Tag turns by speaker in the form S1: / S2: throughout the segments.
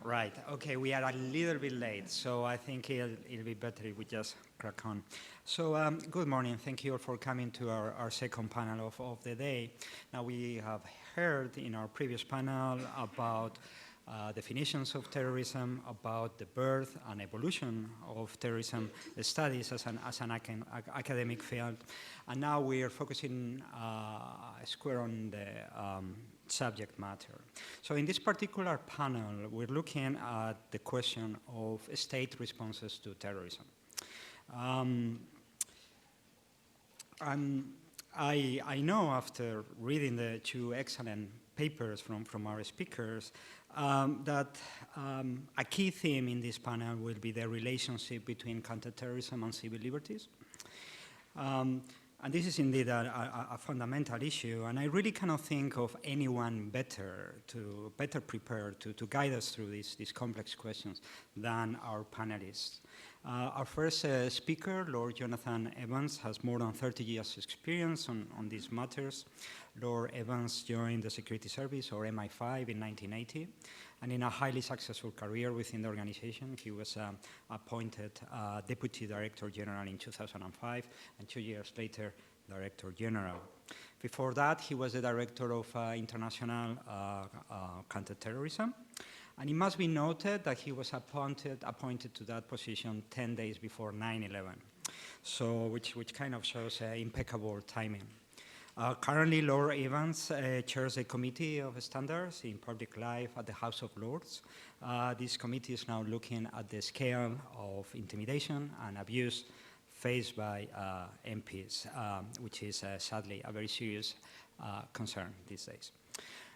S1: Right. Okay, we are a little bit late, so I think it'll be better if we just crack on. So good morning. Thank you all for coming to our second panel of the day. Now, we have heard in our previous panel about definitions of terrorism, about the birth and evolution of terrorism studies as an academic field. And now we are focusing square on the subject matter. So in this particular panel, we're looking at the question of state responses to terrorism. I know after reading the two excellent papers from our speakers that a key theme in this panel will be the relationship between counterterrorism and civil liberties. And this is indeed a fundamental issue, and I really cannot think of anyone better prepared to guide us through these complex questions than our panelists. Our first speaker, Lord Jonathan Evans, has more than 30 years experience on these matters. Lord Evans joined the Security Service, or MI5, in 1980, and in a highly successful career within the organization, he was appointed Deputy Director General in 2005, and 2 years later, Director General. Before that, he was the Director of International Counterterrorism, and it must be noted that he was appointed to that position 10 days before 9/11, so which kind of shows impeccable timing. Currently, Lord Evans chairs a committee of standards in public life at the House of Lords. This committee is now looking at the scale of intimidation and abuse faced by MPs, which is sadly a very serious concern these days.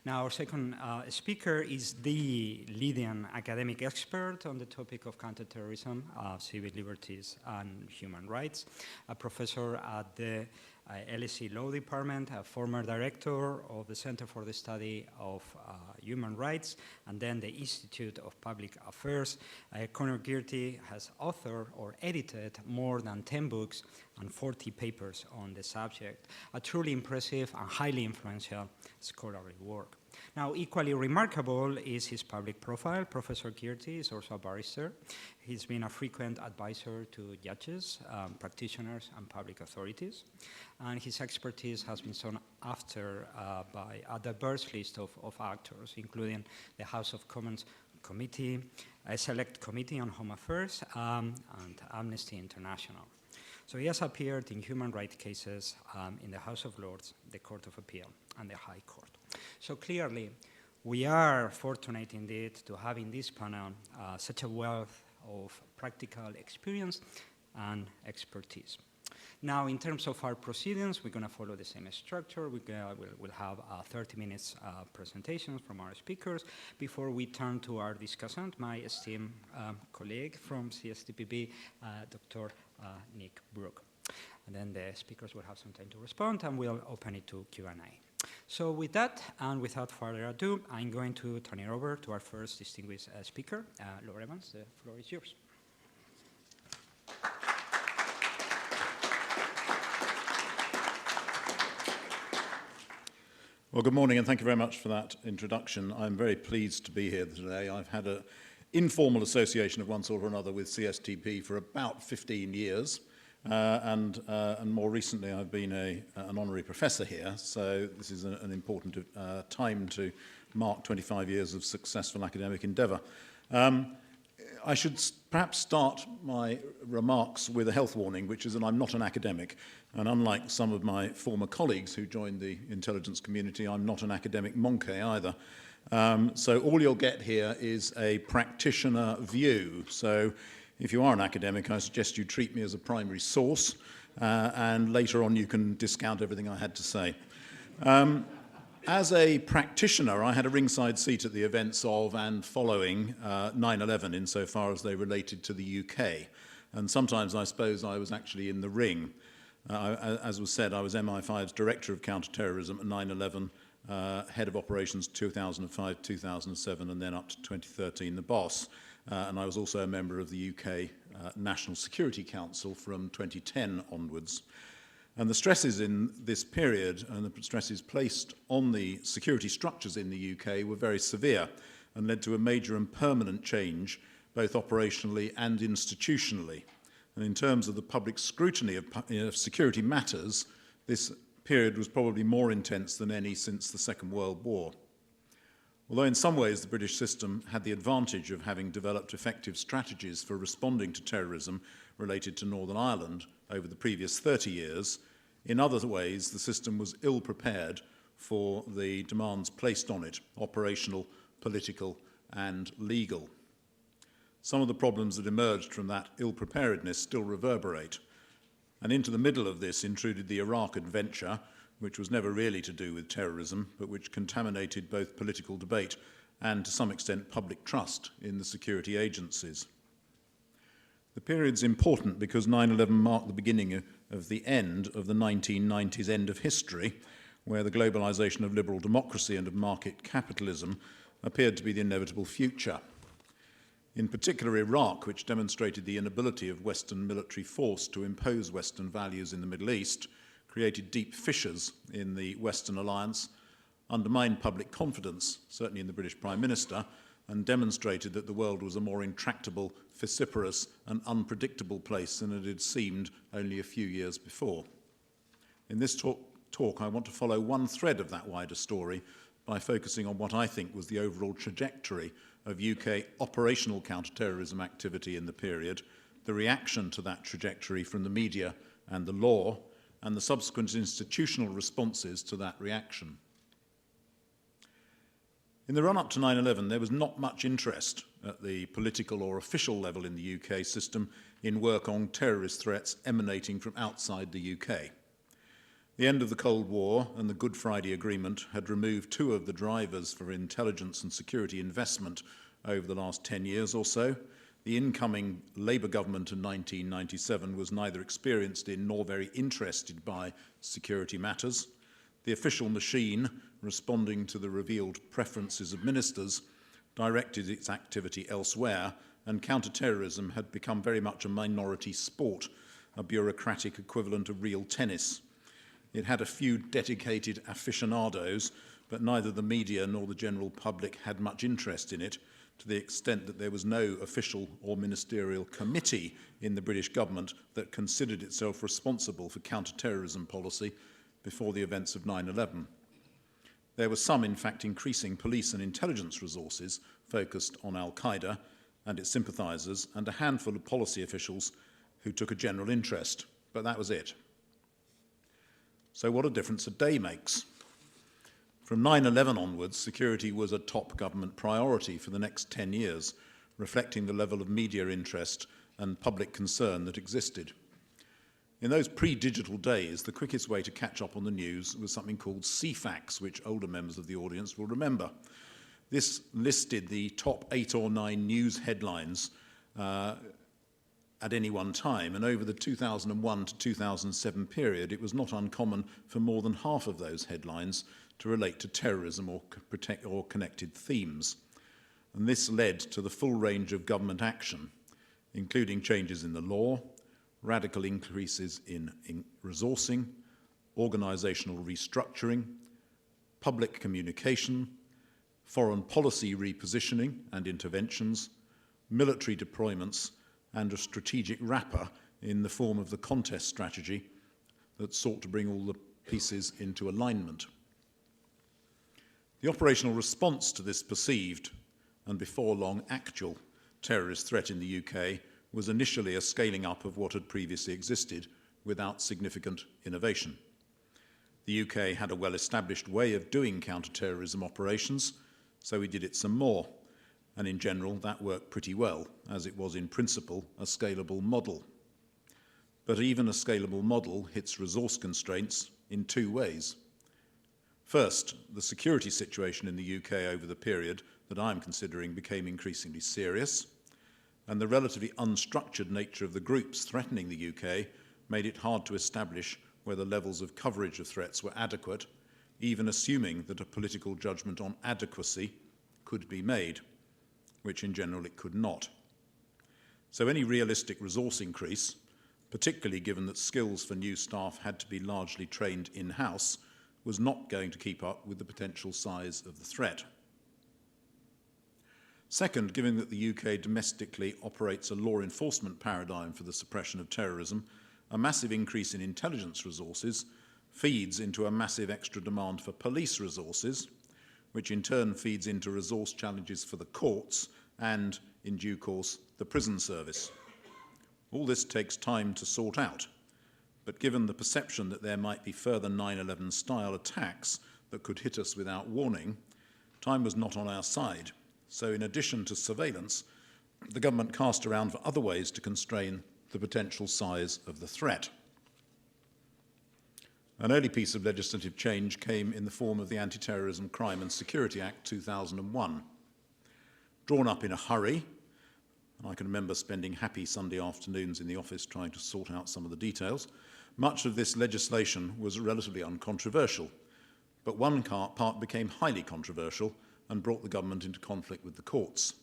S1: Now, our second speaker is the leading academic expert on the topic of counterterrorism, civil liberties, and human rights, a professor at the LSE Law Department, a former director of the Center for the Study of Human Rights, and then the Institute of Public Affairs. Conor Girty has authored or edited more than 10 books and 40 papers on the subject, a truly impressive and highly influential scholarly work. Now, equally remarkable is his public profile. Professor Girty is also a barrister. He's been a frequent advisor to judges, practitioners, and public authorities. And his expertise has been sought after by a diverse list of actors, including the House of Commons Committee, a Select Committee on Home Affairs, and Amnesty International. So he has appeared in human rights cases in the House of Lords, the Court of Appeal, and the High Court. So clearly, we are fortunate indeed to have in this panel such a wealth of practical experience and expertise. Now, in terms of our proceedings, we're going to follow the same structure. We'll have 30 minutes presentations from our speakers before we turn to our discussant, my esteemed colleague from CSTPV, Dr. Nick Brook. And then the speakers will have some time to respond, and we'll open it to Q&A. So with that, and without further ado, I'm going to turn it over to our first distinguished speaker, Lord Evans. The floor is yours.
S2: Well, good morning, and thank you very much for that introduction. I'm very pleased to be here today. I've had an informal association of one sort or another with CSTP for about 15 years. And more recently, I've been an honorary professor here, so this is an important time to mark 25 years of successful academic endeavour. I should perhaps start my remarks with a health warning, which is that I'm not an academic, and unlike some of my former colleagues who joined the intelligence community, I'm not an academic monkey either. So all you'll get here is a practitioner view. So if you are an academic, I suggest you treat me as a primary source, and later on you can discount everything I had to say. As a practitioner, I had a ringside seat at the events of and following 9/11 insofar as they related to the UK. And sometimes I suppose I was actually in the ring. As was said, I was MI5's Director of Counterterrorism at 9/11, Head of Operations 2005-2007, and then up to 2013, the boss. And I was also a member of the UK National Security Council from 2010 onwards. And the stresses in this period and the stresses placed on the security structures in the UK were very severe. and led to a major and permanent change, both operationally and institutionally. And in terms of the public scrutiny of security matters, this period was probably more intense than any since the Second World War. Although in some ways the British system had the advantage of having developed effective strategies for responding to terrorism related to Northern Ireland over the previous 30 years, in other ways the system was ill prepared for the demands placed on it, operational, political and legal. Some of the problems that emerged from that ill-preparedness still reverberate. And into the middle of this intruded the Iraq adventure, which was never really to do with terrorism, but which contaminated both political debate and, to some extent, public trust in the security agencies. The period's important because 9/11 marked the beginning of the end of the 1990s end of history, where the globalization of liberal democracy and of market capitalism appeared to be the inevitable future. In particular, Iraq, which demonstrated the inability of Western military force to impose Western values in the Middle East, created deep fissures in the Western alliance, undermined public confidence, certainly in the British Prime Minister, and demonstrated that the world was a more intractable, vociferous and unpredictable place than it had seemed only a few years before. In this talk, I want to follow one thread of that wider story by focusing on what I think was the overall trajectory of UK operational counter-terrorism activity in the period, the reaction to that trajectory from the media and the law, and the subsequent institutional responses to that reaction. In the run-up to 9/11, there was not much interest at the political or official level in the UK system in work on terrorist threats emanating from outside the UK. The end of the Cold War and the Good Friday Agreement had removed two of the drivers for intelligence and security investment over the last 10 years or so. The incoming Labour government in 1997 was neither experienced in nor very interested by security matters. The official machine, responding to the revealed preferences of ministers, directed its activity elsewhere, and counter-terrorism had become very much a minority sport, a bureaucratic equivalent of real tennis. It had a few dedicated aficionados, but neither the media nor the general public had much interest in it, to the extent that there was no official or ministerial committee in the British government that considered itself responsible for counter-terrorism policy before the events of 9/11. There were some, in fact, increasing police and intelligence resources focused on Al-Qaeda and its sympathisers, and a handful of policy officials who took a general interest, but that was it. So what a difference a day makes. From 9/11 onwards, security was a top government priority for the next 10 years, reflecting the level of media interest and public concern that existed. In those pre-digital days, the quickest way to catch up on the news was something called CFAX, which older members of the audience will remember. This listed the top 8 or 9 news headlines at any one time, and over the 2001 to 2007 period, it was not uncommon for more than half of those headlines to relate to terrorism or connected themes. And this led to the full range of government action, including changes in the law, radical increases in resourcing, organisational restructuring, public communication, foreign policy repositioning and interventions, military deployments, and a strategic wrapper in the form of the contest strategy that sought to bring all the pieces into alignment. The operational response to this perceived, and before long actual, terrorist threat in the UK was initially a scaling up of what had previously existed without significant innovation. The UK had a well-established way of doing counter-terrorism operations, so we did it some more, and in general that worked pretty well, as it was in principle a scalable model. But even a scalable model hits resource constraints in two ways. First, the security situation in the UK over the period that I'm considering became increasingly serious, and the relatively unstructured nature of the groups threatening the UK made it hard to establish whether levels of coverage of threats were adequate, even assuming that a political judgment on adequacy could be made, which in general it could not. So any realistic resource increase, particularly given that skills for new staff had to be largely trained in-house, was not going to keep up with the potential size of the threat. Second, given that the UK domestically operates a law enforcement paradigm for the suppression of terrorism, a massive increase in intelligence resources feeds into a massive extra demand for police resources, which in turn feeds into resource challenges for the courts and, in due course, the prison service. All this takes time to sort out, but given the perception that there might be further 9/11 style attacks that could hit us without warning, time was not on our side. So in addition to surveillance, the government cast around for other ways to constrain the potential size of the threat. An early piece of legislative change came in the form of the Antiterrorism, Crime and Security Act 2001. Drawn up in a hurry, and I can remember spending happy Sunday afternoons in the office trying to sort out some of the details, much of this legislation was relatively uncontroversial, but one part became highly controversial and brought the government into conflict with the courts.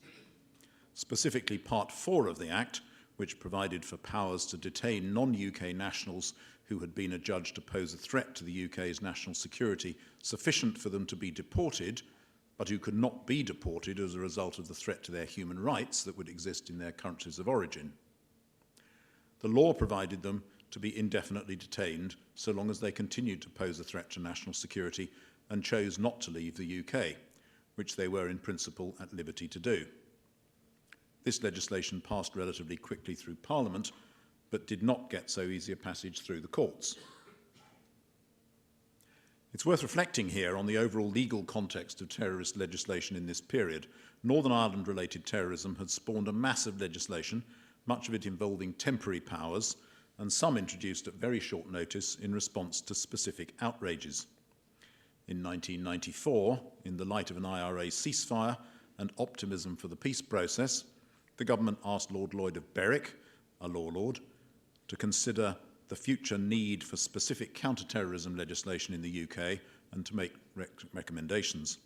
S2: Specifically, Part 4 of the Act, which provided for powers to detain non-UK nationals who had been adjudged to pose a threat to the UK's national security, sufficient for them to be deported, but who could not be deported as a result of the threat to their human rights that would exist in their countries of origin. The law provided them to be indefinitely detained so long as they continued to pose a threat to national security and chose not to leave the UK, which they were in principle at liberty to do. This legislation passed relatively quickly through Parliament, but did not get so easy a passage through the courts. It's worth reflecting here on the overall legal context of terrorist legislation in this period. Northern Ireland-related terrorism had spawned a massive legislation, much of it involving temporary powers, and some introduced at very short notice in response to specific outrages. In 1994, in the light of an IRA ceasefire and optimism for the peace process, the government asked Lord Lloyd of Berwick, a law lord, to consider the future need for specific counter-terrorism legislation in the UK and to make recommendations.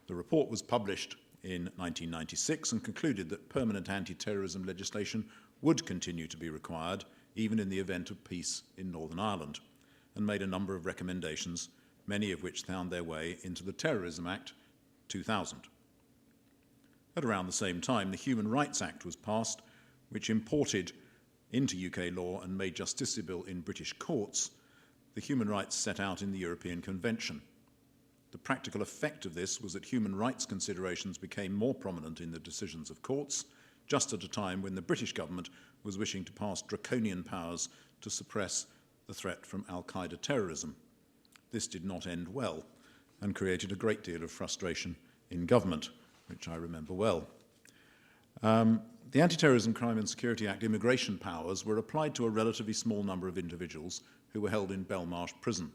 S2: The report was published in 1996 and concluded that permanent anti-terrorism legislation would continue to be required, even in the event of peace in Northern Ireland, and made a number of recommendations, many of which found their way into the Terrorism Act 2000. At around the same time, the Human Rights Act was passed, which imported into UK law and made justiciable in British courts the human rights set out in the European Convention. The practical effect of this was that human rights considerations became more prominent in the decisions of courts, just at a time when the British government was wishing to pass draconian powers to suppress the threat from al-Qaeda terrorism. This did not end well and created a great deal of frustration in government, which I remember well. The Antiterrorism, Crime and Security Act immigration powers were applied to a relatively small number of individuals who were held in Belmarsh prison.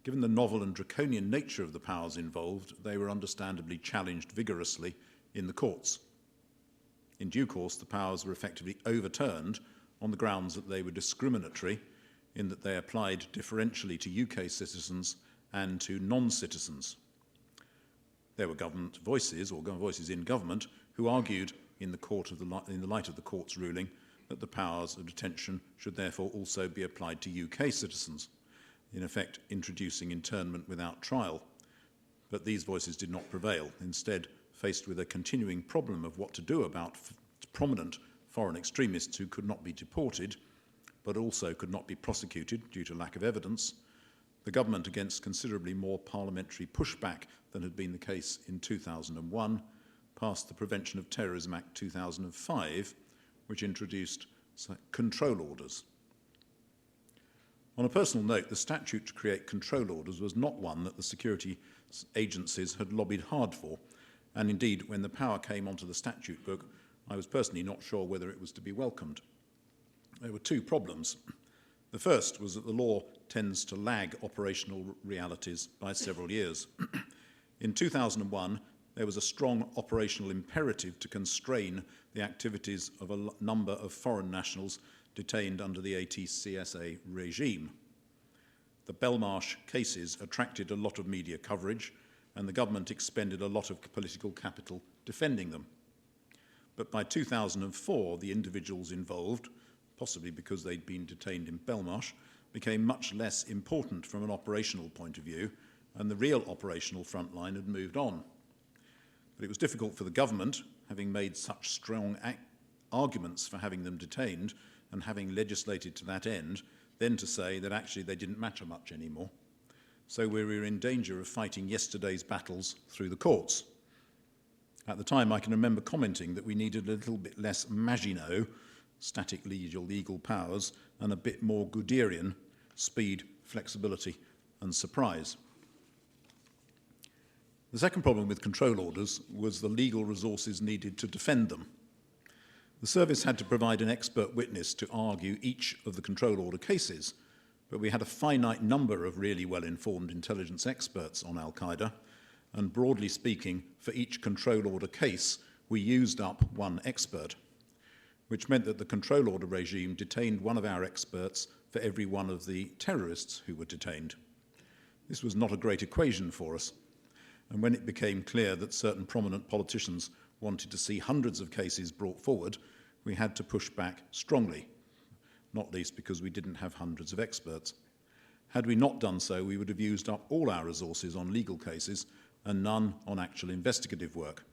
S2: Given the novel and draconian nature of the powers involved, they were understandably challenged vigorously in the courts. In due course, the powers were effectively overturned on the grounds that they were discriminatory in that they applied differentially to UK citizens and to non-citizens. There were government voices, or voices in government, who argued in the light of the court's ruling that the powers of detention should therefore also be applied to UK citizens, in effect introducing internment without trial. But these voices did not prevail. Instead, faced with a continuing problem of what to do about prominent foreign extremists who could not be deported, but also could not be prosecuted due to lack of evidence, the government, against considerably more parliamentary pushback than had been the case in 2001, passed the Prevention of Terrorism Act 2005, which introduced control orders. On a personal note, the statute to create control orders was not one that the security agencies had lobbied hard for, and indeed, when the power came onto the statute book, I was personally not sure whether it was to be welcomed. There were two problems. The first was that the law tends to lag operational realities by several years. In 2001, there was a strong operational imperative to constrain the activities of a number of foreign nationals detained under the ATCSA regime. The Belmarsh cases attracted a lot of media coverage, and the government expended a lot of political capital defending them. But by 2004, the individuals involved, possibly because they'd been detained in Belmarsh, became much less important from an operational point of view, and the real operational front line had moved on. But it was difficult for the government, having made such strong arguments for having them detained and having legislated to that end, then to say that actually they didn't matter much anymore. So we were in danger of fighting yesterday's battles through the courts. At the time, I can remember commenting that we needed a little bit less Maginot, static legal powers, and a bit more Guderian, speed, flexibility, and surprise. The second problem with control orders was the legal resources needed to defend them. The service had to provide an expert witness to argue each of the control order cases, but we had a finite number of really well-informed intelligence experts on Al-Qaeda, and broadly speaking, for each control order case, we used up one expert, which meant that the control order regime detained one of our experts for every one of the terrorists who were detained. This was not a great equation for us, and when it became clear that certain prominent politicians wanted to see hundreds of cases brought forward, we had to push back strongly, not least because we didn't have hundreds of experts. Had we not done so, we would have used up all our resources on legal cases and none on actual investigative work.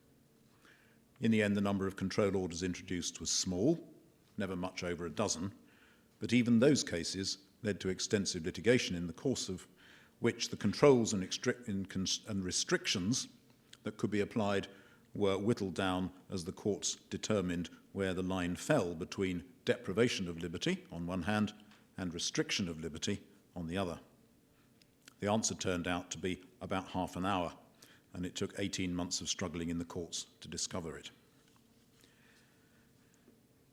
S2: In the end, the number of control orders introduced was small, never much over a dozen, but even those cases led to extensive litigation, in the course of which the controls and restrictions that could be applied were whittled down as the courts determined where the line fell between deprivation of liberty on one hand and restriction of liberty on the other. The answer turned out to be about half an hour, and it took 18 months of struggling in the courts to discover it.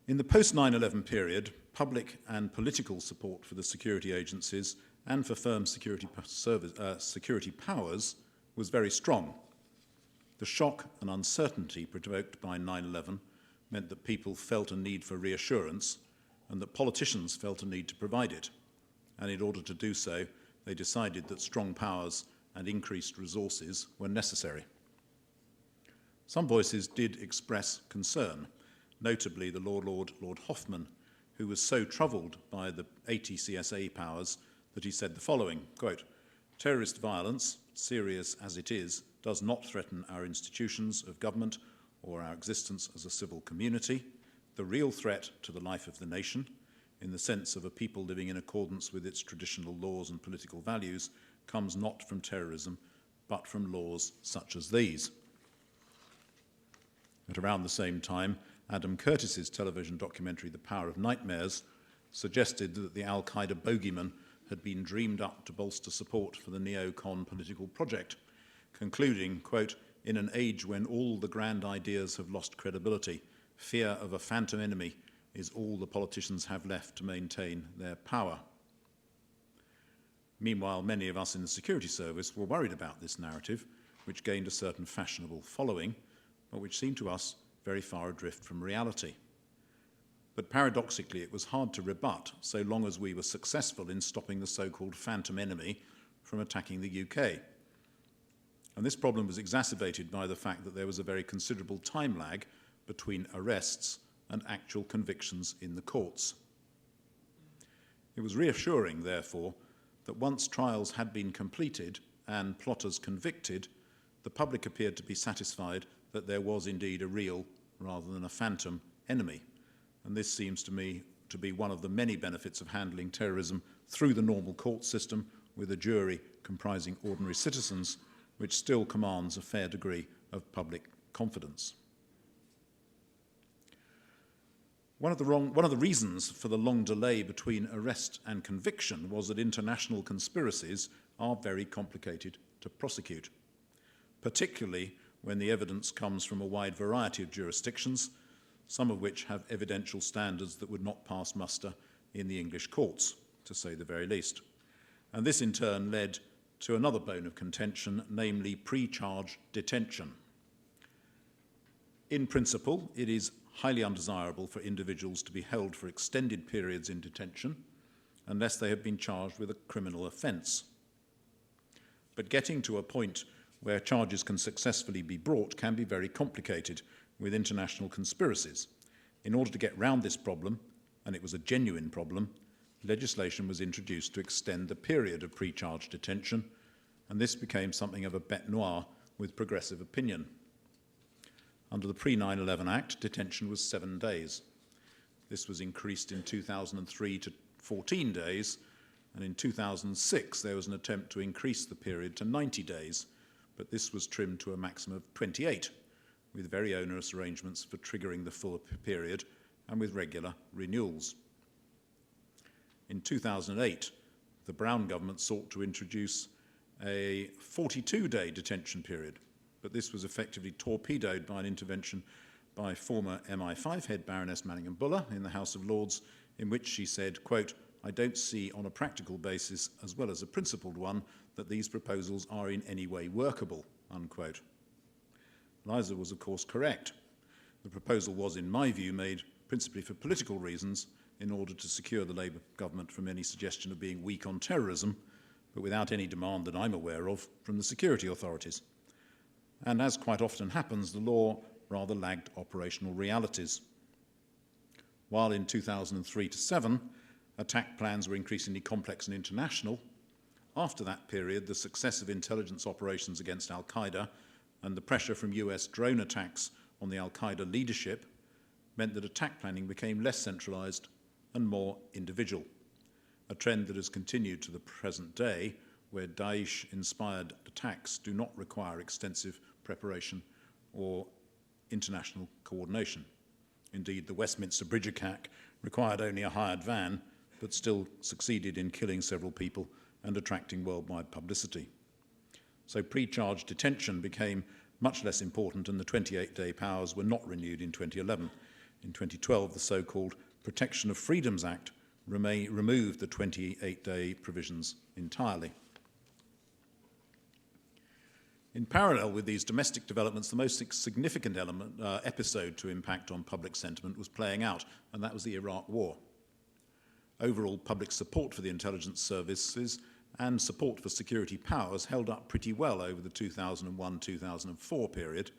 S2: In the post-9/11 period, public and political support for the security agencies and for firm security powers was very strong. The shock and uncertainty provoked by 9/11 meant that people felt a need for reassurance and that politicians felt a need to provide it. And in order to do so, they decided that strong powers and increased resources were necessary. Some voices did express concern, notably the Lord Hoffman, who was so troubled by the ATCSA powers that he said the following, quote, "Terrorist violence, serious as it is, does not threaten our institutions of government or our existence as a civil community. The real threat to the life of the nation, in the sense of a people living in accordance with its traditional laws and political values, comes not from terrorism, but from laws such as these." At around the same time, Adam Curtis's television documentary, The Power of Nightmares, suggested that the Al-Qaeda bogeyman had been dreamed up to bolster support for the neocon political project, concluding, quote, "In an age when all the grand ideas have lost credibility, fear of a phantom enemy is all the politicians have left to maintain their power." Meanwhile, many of us in the security service were worried about this narrative, which gained a certain fashionable following, but which seemed to us very far adrift from reality. But paradoxically, it was hard to rebut so long as we were successful in stopping the so-called phantom enemy from attacking the UK. And this problem was exacerbated by the fact that there was a very considerable time lag between arrests and actual convictions in the courts. It was reassuring, therefore, that once trials had been completed and plotters convicted, the public appeared to be satisfied that there was indeed a real, rather than a phantom, enemy. And this seems to me to be one of the many benefits of handling terrorism through the normal court system with a jury comprising ordinary citizens, which still commands a fair degree of public confidence. One of the reasons for the long delay between arrest and conviction was that international conspiracies are very complicated to prosecute, particularly when the evidence comes from a wide variety of jurisdictions, some of which have evidential standards that would not pass muster in the English courts, to say the very least. And this in turn led to another bone of contention, namely pre-charge detention. In principle, it is highly undesirable for individuals to be held for extended periods in detention unless they have been charged with a criminal offence. But getting to a point where charges can successfully be brought can be very complicated with international conspiracies. In order to get round this problem, and it was a genuine problem, legislation was introduced to extend the period of pre-charge detention, and this became something of a bête noire with progressive opinion. Under the pre-9/11 Act, detention was 7 days. This was increased in 2003 to 14 days, and in 2006 there was an attempt to increase the period to 90 days, but this was trimmed to a maximum of 28, with very onerous arrangements for triggering the full period and with regular renewals. In 2008, the Brown government sought to introduce a 42-day detention period, but this was effectively torpedoed by an intervention by former MI5 head Baroness Manningham-Buller in the House of Lords, in which she said, quote, "I don't see on a practical basis, as well as a principled one, that these proposals are in any way workable," unquote. Liza was, of course, correct. The proposal was, in my view, made principally for political reasons in order to secure the Labour government from any suggestion of being weak on terrorism, but without any demand that I'm aware of from the security authorities. And as quite often happens, the law rather lagged operational realities. While in 2003 to 7, attack plans were increasingly complex and international, after that period, the success of intelligence operations against al-Qaeda and the pressure from US drone attacks on the al-Qaeda leadership meant that attack planning became less centralized and more individual, a trend that has continued to the present day, where Daesh-inspired attacks do not require extensive preparation or international coordination. Indeed, the Westminster Bridge attack required only a hired van, but still succeeded in killing several people and attracting worldwide publicity. So pre-charge detention became much less important, and the 28-day powers were not renewed in 2011. In 2012, the so-called Protection of Freedoms Act removed the 28-day provisions entirely. In parallel with these domestic developments, the most significant episode to impact on public sentiment was playing out, and that was the Iraq War. Overall public support for the intelligence services and support for security powers held up pretty well over the 2001-2004 period,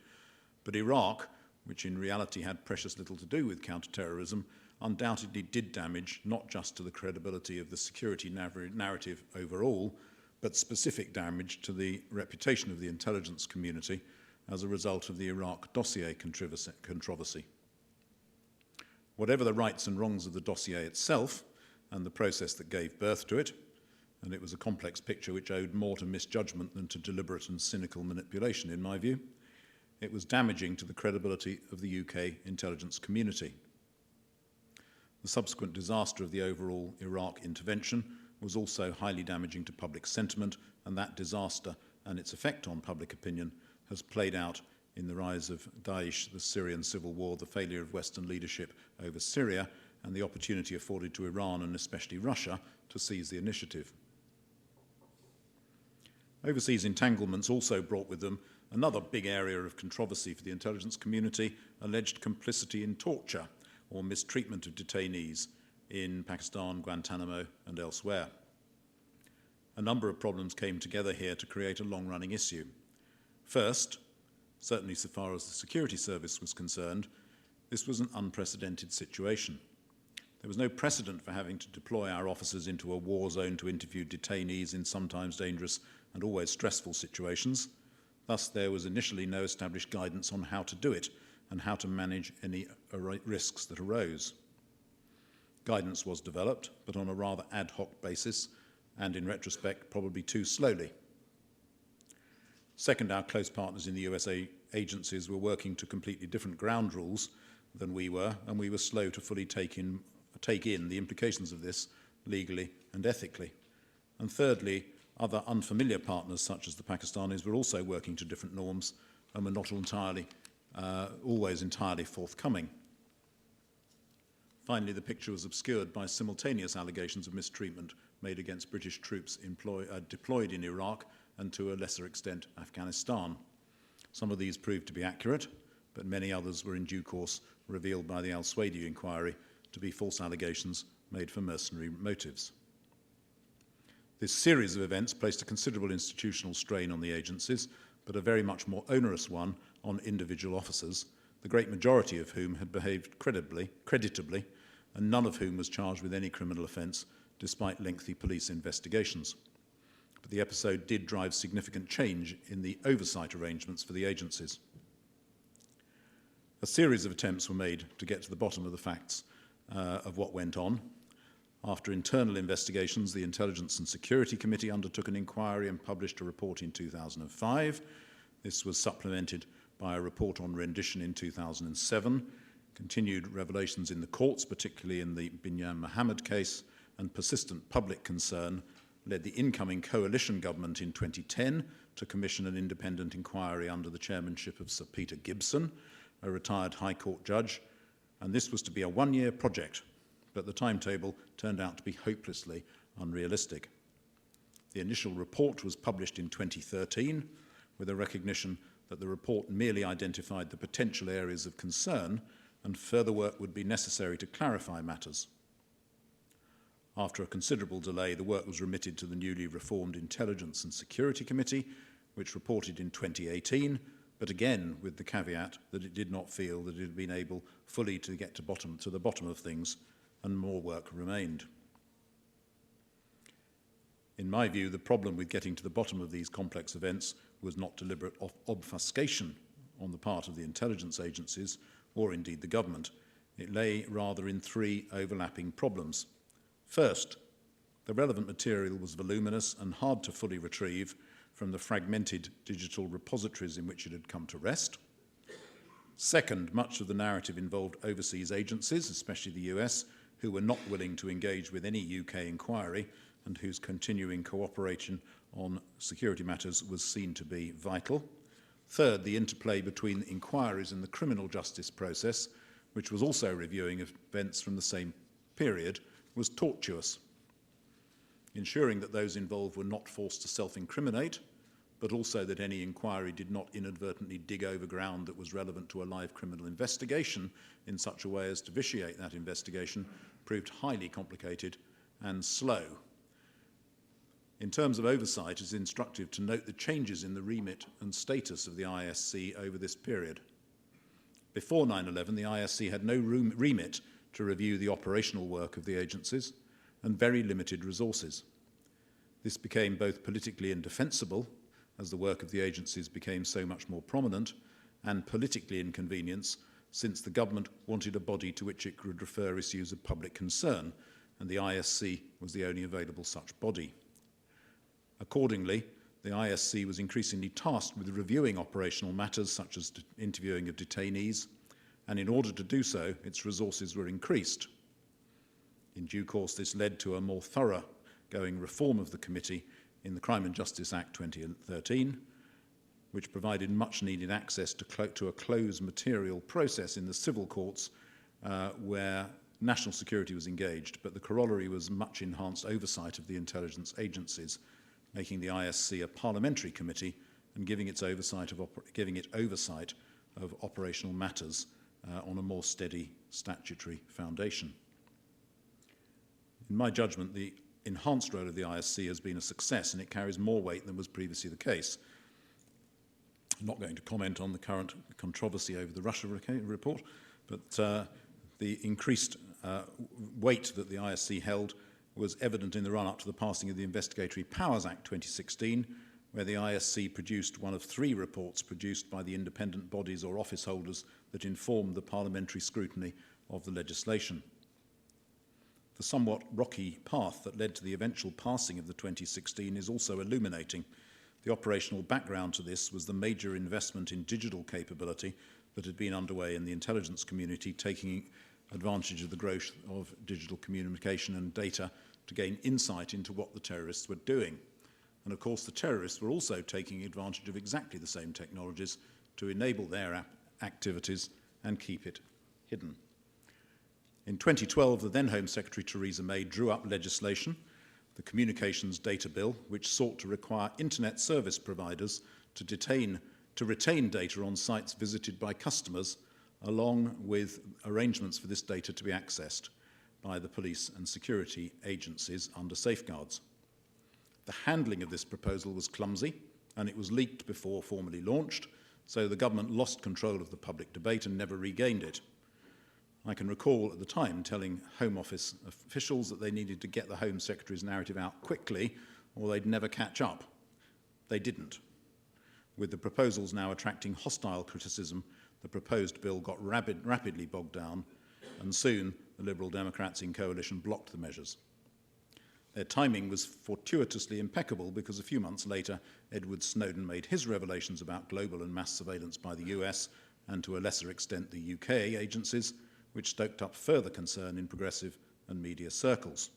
S2: but Iraq, which in reality had precious little to do with counterterrorism, undoubtedly did damage not just to the credibility of the security narrative overall, but specific damage to the reputation of the intelligence community as a result of the Iraq dossier controversy. Whatever the rights and wrongs of the dossier itself and the process that gave birth to it, and it was a complex picture which owed more to misjudgment than to deliberate and cynical manipulation, in my view, it was damaging to the credibility of the UK intelligence community. The subsequent disaster of the overall Iraq intervention was also highly damaging to public sentiment, and that disaster and its effect on public opinion has played out in the rise of Daesh, the Syrian civil war, the failure of Western leadership over Syria, and the opportunity afforded to Iran and especially Russia to seize the initiative. Overseas entanglements also brought with them another big area of controversy for the intelligence community: alleged complicity in torture or mistreatment of detainees in Pakistan, Guantanamo, and elsewhere. A number of problems came together here to create a long-running issue. First, certainly so far as the security service was concerned, this was an unprecedented situation. There was no precedent for having to deploy our officers into a war zone to interview detainees in sometimes dangerous and always stressful situations. Thus, there was initially no established guidance on how to do it and how to manage any risks that arose. Guidance was developed, but on a rather ad hoc basis, and in retrospect, probably too slowly. Second, our close partners in the USA agencies were working to completely different ground rules than we were, and we were slow to fully take in the implications of this legally and ethically. And thirdly, other unfamiliar partners, such as the Pakistanis, were also working to different norms and were not always entirely forthcoming. Finally, the picture was obscured by simultaneous allegations of mistreatment made against British troops deployed in Iraq and, to a lesser extent, Afghanistan. Some of these proved to be accurate, but many others were in due course revealed by the Al-Swady inquiry to be false allegations made for mercenary motives. This series of events placed a considerable institutional strain on the agencies, but a very much more onerous one on individual officers, the great majority of whom had behaved creditably, and none of whom was charged with any criminal offence, despite lengthy police investigations. But the episode did drive significant change in the oversight arrangements for the agencies. A series of attempts were made to get to the bottom of the facts of what went on. After internal investigations, the Intelligence and Security Committee undertook an inquiry and published a report in 2005. This was supplemented by a report on rendition in 2007. Continued revelations in the courts, particularly in the Bingham Mohammed case, and persistent public concern led the incoming coalition government in 2010 to commission an independent inquiry under the chairmanship of Sir Peter Gibson, a retired High Court judge, and this was to be a one-year project, but the timetable turned out to be hopelessly unrealistic. The initial report was published in 2013 with a recognition that the report merely identified the potential areas of concern and further work would be necessary to clarify matters. After a considerable delay, the work was remitted to the newly reformed Intelligence and Security Committee, which reported in 2018, but again with the caveat that it did not feel that it had been able fully to get to the bottom of things, and more work remained. In my view, the problem with getting to the bottom of these complex events was not deliberate obfuscation on the part of the intelligence agencies, or indeed the government. It lay rather in three overlapping problems. First, the relevant material was voluminous and hard to fully retrieve from the fragmented digital repositories in which it had come to rest. Second, much of the narrative involved overseas agencies, especially the US, who were not willing to engage with any UK inquiry and whose continuing cooperation on security matters was seen to be vital. Third, the interplay between inquiries and the criminal justice process, which was also reviewing events from the same period, was tortuous, ensuring that those involved were not forced to self-incriminate, but also that any inquiry did not inadvertently dig over ground that was relevant to a live criminal investigation in such a way as to vitiate that investigation, proved highly complicated and slow. In terms of oversight, it's instructive to note the changes in the remit and status of the ISC over this period. Before 9/11, the ISC had no remit to review the operational work of the agencies and very limited resources. This became both politically indefensible, as the work of the agencies became so much more prominent, and politically inconvenienced, since the government wanted a body to which it could refer issues of public concern, and the ISC was the only available such body. Accordingly, the ISC was increasingly tasked with reviewing operational matters such as interviewing of detainees, and in order to do so, its resources were increased. In due course, this led to a more thorough-going reform of the committee in the Crime and Justice Act 2013, which provided much-needed access to a closed material process in the civil courts where national security was engaged, but the corollary was much enhanced oversight of the intelligence agencies, making the ISC a parliamentary committee and giving it oversight of operational matters on a more steady statutory foundation. In my judgment, the enhanced role of the ISC has been a success, and it carries more weight than was previously the case. I'm not going to comment on the current controversy over the Russia report, but the increased weight that the ISC held was evident in the run-up to the passing of the Investigatory Powers Act 2016, where the ISC produced one of 3 reports produced by the independent bodies or office holders that informed the parliamentary scrutiny of the legislation. The somewhat rocky path that led to the eventual passing of the 2016 is also illuminating. The operational background to this was the major investment in digital capability that had been underway in the intelligence community, taking advantage of the growth of digital communication and data to gain insight into what the terrorists were doing. And of course, the terrorists were also taking advantage of exactly the same technologies to enable their activities and keep it hidden. In 2012, the then Home Secretary Theresa May drew up legislation, the Communications Data Bill, which sought to require internet service providers to retain data on sites visited by customers, along with arrangements for this data to be accessed by the police and security agencies under safeguards. The handling of this proposal was clumsy, and it was leaked before formally launched, so the government lost control of the public debate and never regained it. I can recall at the time telling Home Office officials that they needed to get the Home Secretary's narrative out quickly or they'd never catch up. They didn't. With the proposals now attracting hostile criticism, the proposed bill got rapidly bogged down, and soon the Liberal Democrats in coalition blocked the measures. Their timing was fortuitously impeccable because a few months later, Edward Snowden made his revelations about global and mass surveillance by the US, and to a lesser extent the UK agencies, which stoked up further concern in progressive and media circles.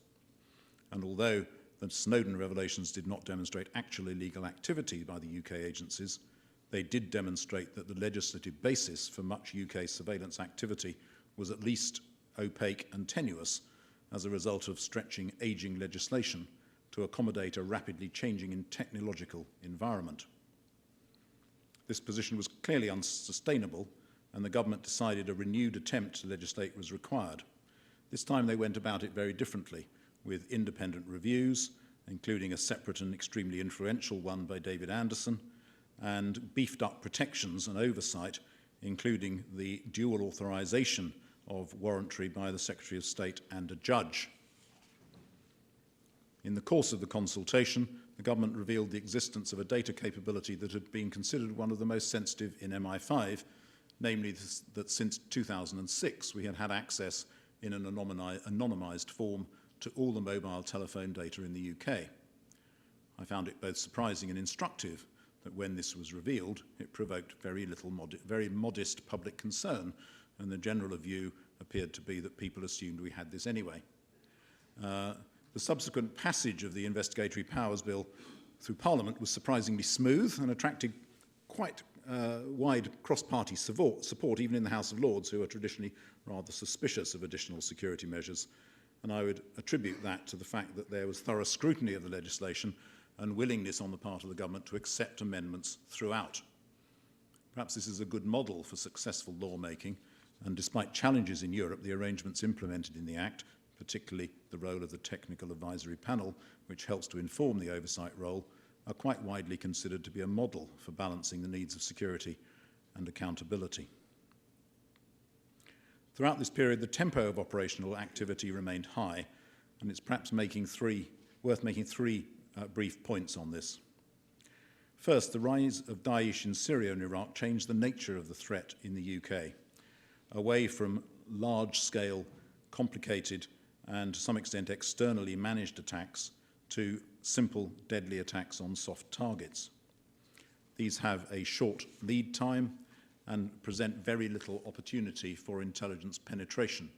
S2: And although the Snowden revelations did not demonstrate actual illegal activity by the UK agencies, they did demonstrate that the legislative basis for much UK surveillance activity was at least opaque and tenuous as a result of stretching ageing legislation to accommodate a rapidly changing technological environment. This position was clearly unsustainable, and the government decided a renewed attempt to legislate was required. This time they went about it very differently, with independent reviews, including a separate and extremely influential one by David Anderson, and beefed up protections and oversight, including the dual authorization of warrantry by the Secretary of State and a judge. In the course of the consultation, the government revealed the existence of a data capability that had been considered one of the most sensitive in MI5, namely that since 2006 we had had access in an anonymized form to all the mobile telephone data in the UK. I found it both surprising and instructive that when this was revealed, it provoked very modest public concern, and the general view appeared to be that people assumed we had this anyway. The subsequent passage of the Investigatory Powers Bill through Parliament was surprisingly smooth and attracted quite wide cross-party support, even in the House of Lords, who are traditionally rather suspicious of additional security measures. And I would attribute that to the fact that there was thorough scrutiny of the legislation and willingness on the part of the government to accept amendments throughout. Perhaps this is a good model for successful lawmaking, and despite challenges in Europe, the arrangements implemented in the Act, particularly the role of the Technical Advisory Panel, which helps to inform the oversight role, are quite widely considered to be a model for balancing the needs of security and accountability. Throughout this period, the tempo of operational activity remained high, and it's perhaps worth making three brief points on this. First, the rise of Daesh in Syria and Iraq changed the nature of the threat in the UK, away from large-scale, complicated, and to some extent externally managed attacks to simple, deadly attacks on soft targets. These have a short lead time and present very little opportunity for intelligence penetration.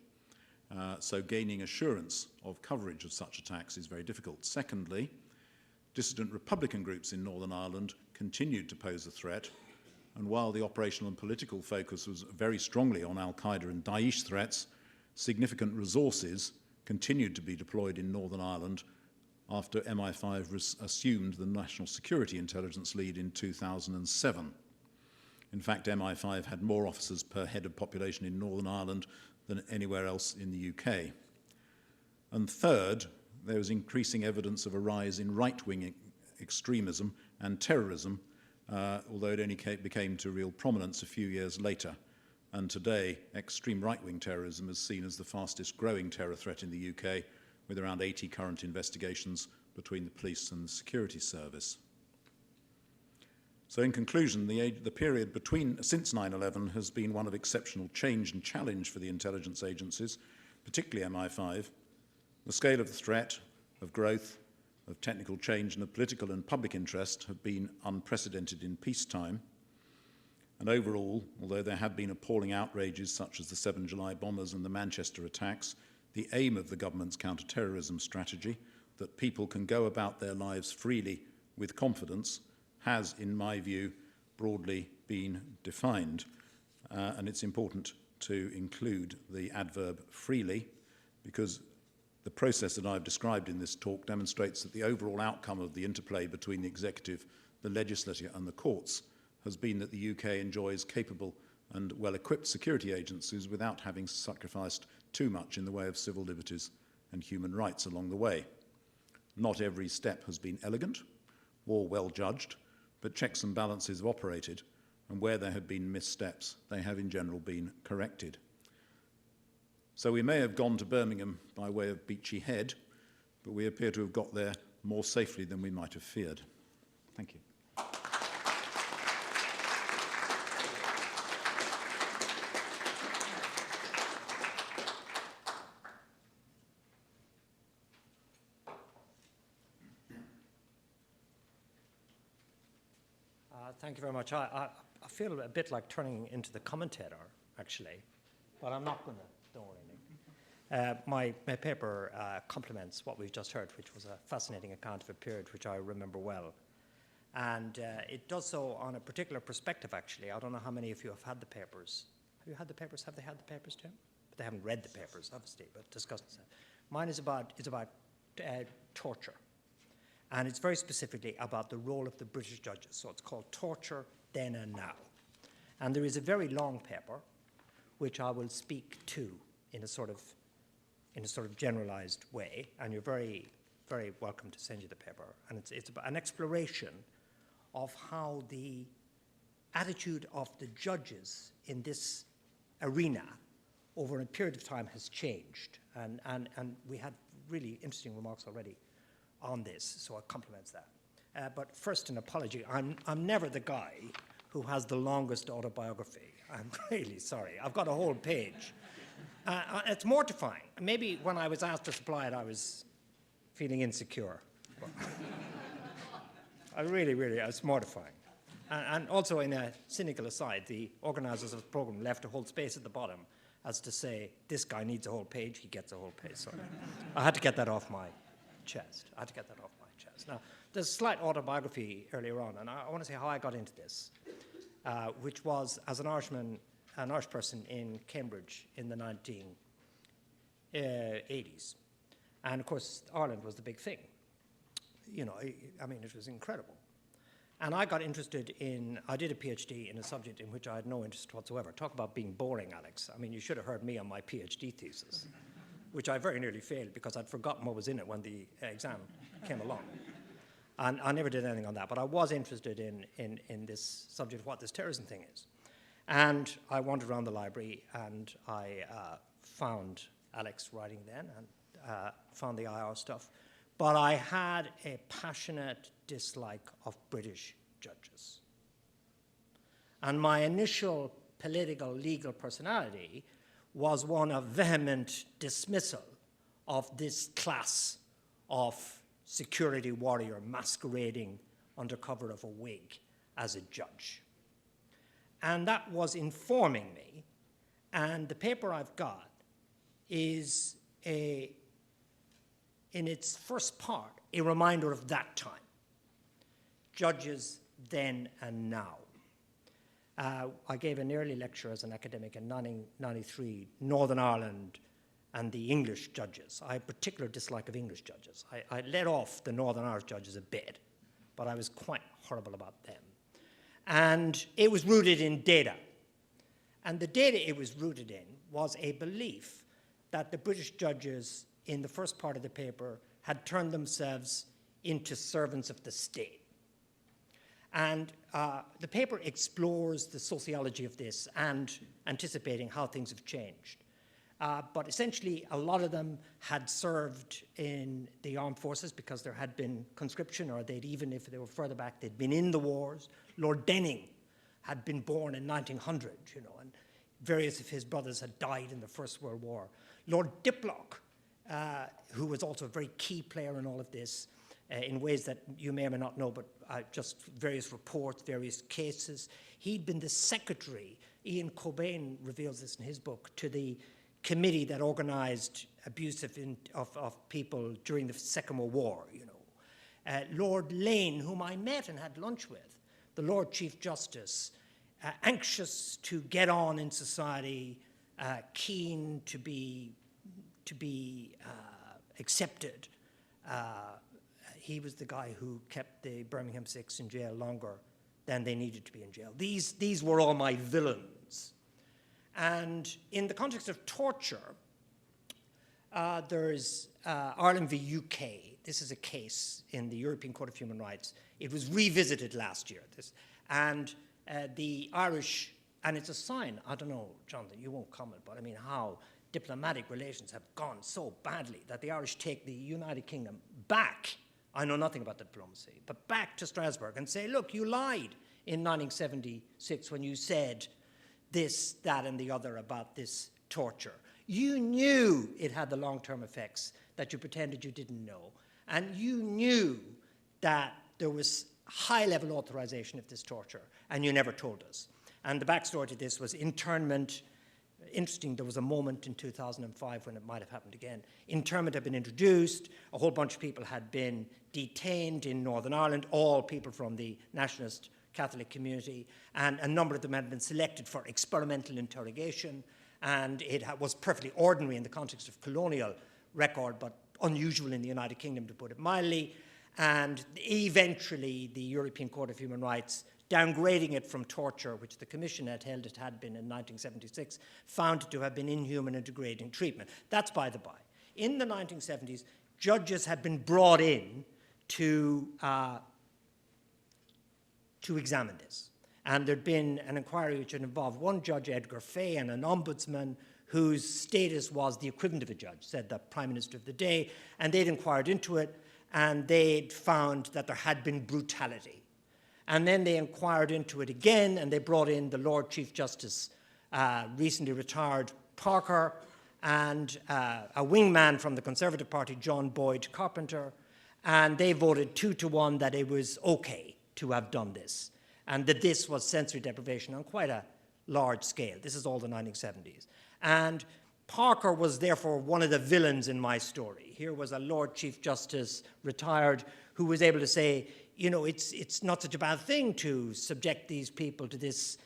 S2: So gaining assurance of coverage of such attacks is very difficult. Secondly, dissident Republican groups in Northern Ireland continued to pose a threat, and while the operational and political focus was very strongly on Al-Qaeda and Daesh threats, significant resources continued to be deployed in Northern Ireland after MI5 assumed the National Security Intelligence lead in 2007. In fact, MI5 had more officers per head of population in Northern Ireland than anywhere else in the UK. And third, there was increasing evidence of a rise in right-wing extremism and terrorism, although it only became to real prominence a few years later. And today, extreme right-wing terrorism is seen as the fastest growing terror threat in the UK, with around 80 current investigations between the police and the security service. So in conclusion, the period since 9/11 has been one of exceptional change and challenge for the intelligence agencies, particularly MI5. The scale of the threat, of growth, of technical change and of political and public interest have been unprecedented in peacetime. And overall, although there have been appalling outrages such as the 7 July bombers and the Manchester attacks, the aim of the government's counter-terrorism strategy, that people can go about their lives freely with confidence, has, in my view, broadly been defined. And it's important to include the adverb freely, because the process that I've described in this talk demonstrates that the overall outcome of the interplay between the executive, the legislature and the courts has been that the UK enjoys capable and well-equipped security agencies without having sacrificed too much in the way of civil liberties and human rights along the way. Not every step has been elegant or well judged, but checks and balances have operated, and where there have been missteps, they have in general been corrected. So we may have gone to Birmingham by way of Beachy Head, but we appear to have got there more safely than we might have feared. Thank you.
S3: Thank you very much. I feel a bit like turning into the commentator, actually, but I'm not going to, don't worry, Nick. My paper complements what we've just heard, which was a fascinating account of a period which I remember well. And it does so on a particular perspective, actually. I don't know how many of you have had the papers. Have you had the papers? Have they had the papers, Tim? But they haven't read the papers, obviously, but discussed it. Mine is about torture. And it's very specifically about the role of the British judges. So it's called Torture Then and Now. And there is a very long paper, which I will speak to in a sort of generalized way. And you're very, very welcome to send you the paper. And it's about an exploration of how the attitude of the judges in this arena over a period of time has changed. And we had really interesting remarks already on this, so it complements that. But first, an apology. I'm never the guy who has the longest autobiography. I'm really sorry. I've got a whole page. It's mortifying. Maybe when I was asked to supply it, I was feeling insecure. I really, it's mortifying. And also, in a cynical aside, the organizers of the program left a whole space at the bottom as to say, this guy needs a whole page, he gets a whole page. So I had to get that off my chest. Now, there's a slight autobiography earlier on, and I want to say how I got into this, which was as an Irish person in Cambridge in the 1980s. And of course, Ireland was the big thing. You know, I mean, it was incredible. And I got interested I did a PhD in a subject in which I had no interest whatsoever. Talk about being boring, Alex. I mean, you should have heard me on my PhD thesis, which I very nearly failed because I'd forgotten what was in it when the exam came along. And I never did anything on that, but I was interested in this subject, what this terrorism thing is. And I wandered around the library and I found Alex writing then and found the IR stuff. But I had a passionate dislike of British judges. And my initial political, legal personality was one of vehement dismissal of this class of security warrior masquerading under cover of a wig as a judge. And that was informing me. And the paper I've got is in its first part, a reminder of that time. Judges then and now. I gave an early lecture as an academic in 1993, Northern Ireland and the English judges. I had a particular dislike of English judges. I let off the Northern Irish judges a bit, but I was quite horrible about them. And it was rooted in data. And the data it was rooted in was a belief that the British judges in the first part of the paper had turned themselves into servants of the state. And the paper explores the sociology of this and anticipating how things have changed. But essentially, a lot of them had served in the armed forces because there had been conscription, or they'd, even if they were further back, they'd been in the wars. Lord Denning had been born in 1900, you know, and various of his brothers had died in the First World War. Lord Diplock, who was also a very key player in all of this, in ways that you may or may not know, but just various reports, various cases. He'd been the secretary, Ian Cobain reveals this in his book, to the committee that organized abuse of people during the Second World War, you know. Lord Lane, whom I met and had lunch with, the Lord Chief Justice, anxious to get on in society, keen to be accepted. He was the guy who kept the Birmingham Six in jail longer than they needed to be in jail. These were all my villains. And in the context of torture, there's Ireland v. UK. This is a case in the European Court of Human Rights. It was revisited last year. And the Irish, and it's a sign, I don't know, Jonathan, you won't comment, but I mean how diplomatic relations have gone so badly that the Irish take the United Kingdom back. I know nothing about diplomacy, but back to Strasbourg and say, look, you lied in 1976 when you said this, that, and the other about this torture. You knew it had the long-term effects that you pretended you didn't know. And you knew that there was high-level authorization of this torture, and you never told us. And the backstory to this was internment. Interesting, there was a moment in 2005 when it might have happened again. Internment had been introduced, a whole bunch of people had been detained in Northern Ireland, all people from the nationalist Catholic community, and a number of them had been selected for experimental interrogation, and it was perfectly ordinary in the context of colonial record, but unusual in the United Kingdom, to put it mildly. And eventually, the European Court of Human Rights, downgrading it from torture, which the Commission had held it had been in 1976, found it to have been inhuman and degrading treatment. That's by the by. In the 1970s, judges had been brought in to examine this. And there'd been an inquiry which had involved one judge, Edgar Fay, and an ombudsman whose status was the equivalent of a judge, said the Prime Minister of the day, and they'd inquired into it, and they'd found that there had been brutality. And then they inquired into it again, and they brought in the Lord Chief Justice, recently retired Parker, and a wingman from the Conservative Party, John Boyd Carpenter, and they voted 2-1 that it was okay to have done this, and that this was sensory deprivation on quite a large scale. This is all the 1970s. And Parker was therefore one of the villains in my story. Here was a Lord Chief Justice, retired, who was able to say, you know, it's not such a bad thing to subject these people to this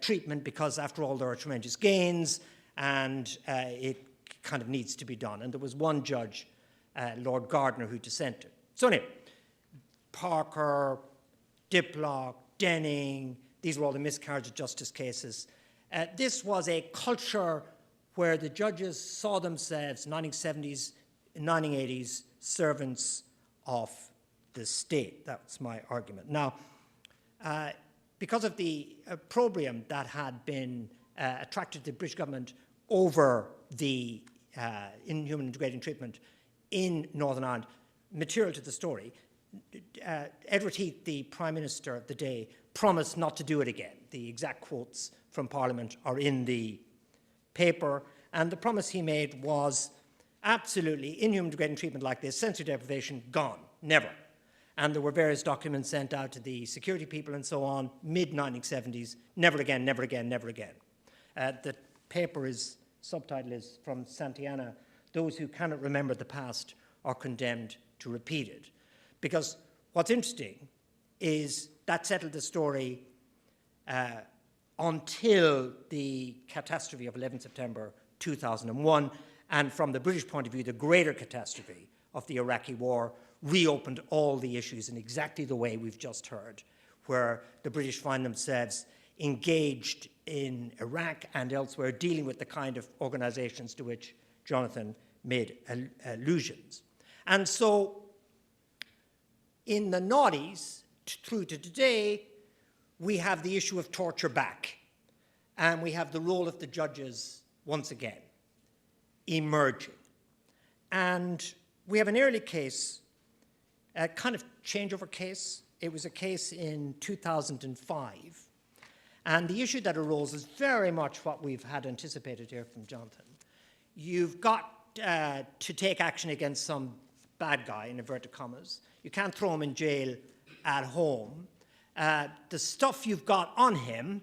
S3: treatment because, after all, there are tremendous gains, and it kind of needs to be done. And there was one judge, Lord Gardner, who dissented. So anyway, Parker, Diplock, Denning, these were all the miscarriage of justice cases. This was a culture where the judges saw themselves, 1970s, 1980s, servants of the state. That's my argument. Now, because of the opprobrium that had been attracted to the British government over the inhuman and degrading treatment in Northern Ireland, material to the story, Edward Heath, the Prime Minister of the day, promised not to do it again. The exact quotes from Parliament are in the paper, and the promise he made was absolutely inhuman degrading treatment like this, sensory deprivation, gone, never. And there were various documents sent out to the security people and so on, mid-1970s, never again, never again, never again. The paper's subtitle is from Santayana, "Those who cannot remember the past are condemned to repeat it." Because what's interesting is that settled the story until the catastrophe of 11 September 2001, and from the British point of view, the greater catastrophe of the Iraqi war reopened all the issues in exactly the way we've just heard, where the British find themselves engaged in Iraq and elsewhere, dealing with the kind of organizations to which Jonathan made allusions. And so in the noughties through to today, we have the issue of torture back, and we have the role of the judges once again emerging. And we have an early case, a kind of changeover case. It was a case in 2005, and the issue that arose is very much what we've had anticipated here from Jonathan. You've got to take action against some bad guy, in inverted commas. You can't throw him in jail at home. The stuff you've got on him,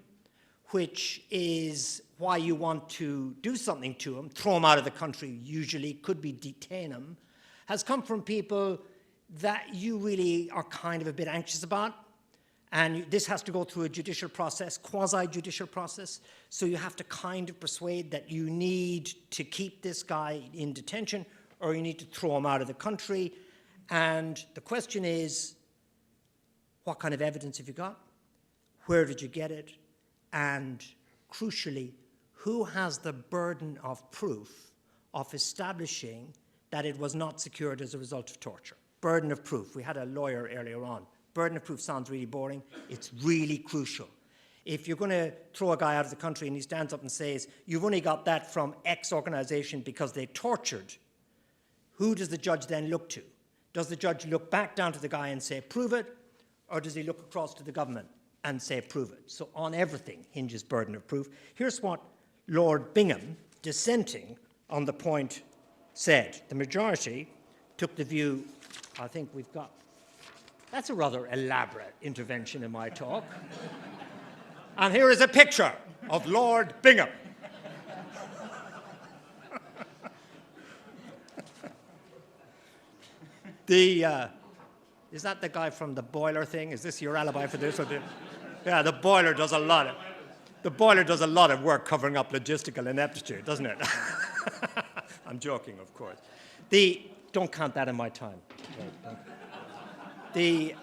S3: which is why you want to do something to him, throw him out of the country usually, could be detain him, has come from people that you really are kind of a bit anxious about. And this has to go through a judicial process, quasi-judicial process. So you have to kind of persuade that you need to keep this guy in detention, or you need to throw him out of the country. And the question is, what kind of evidence have you got? Where did you get it? And crucially, who has the burden of proof of establishing that it was not secured as a result of torture? Burden of proof. We had a lawyer earlier on. Burden of proof sounds really boring. It's really crucial. If you're going to throw a guy out of the country and he stands up and says, you've only got that from X organization because they tortured, who does the judge then look to? Does the judge look back down to the guy and say, prove it? Or does he look across to the government and say, prove it? So on everything hinges burden of proof. Here's what Lord Bingham, dissenting on the point, said. The majority took the view, I think we've got That's a rather elaborate intervention in my talk. And here is a picture of Lord Bingham. Is that the guy from the boiler thing? Is this your alibi for this? Yeah, the boiler does a lot of work covering up logistical ineptitude, doesn't it? I'm joking, of course. Don't count that in my time. The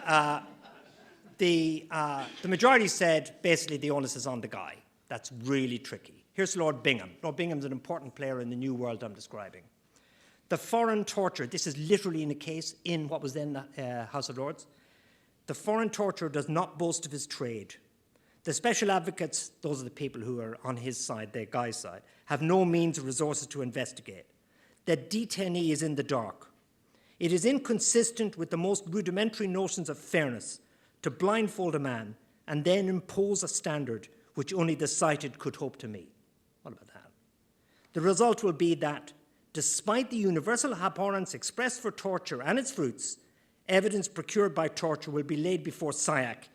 S3: majority said basically the onus is on the guy. That's really tricky. Here's Lord Bingham. Lord Bingham's an important player in the new world I'm describing. The foreign torture, this is literally in a case in what was then the House of Lords. The foreign torturer does not boast of his trade. The special advocates, those are the people who are on his side, their guy's side, have no means or resources to investigate. The detainee is in the dark. It is inconsistent with the most rudimentary notions of fairness to blindfold a man and then impose a standard which only the sighted could hope to meet. What about that? The result will be that, despite the universal abhorrence expressed for torture and its fruits, evidence procured by torture will be laid before SIAC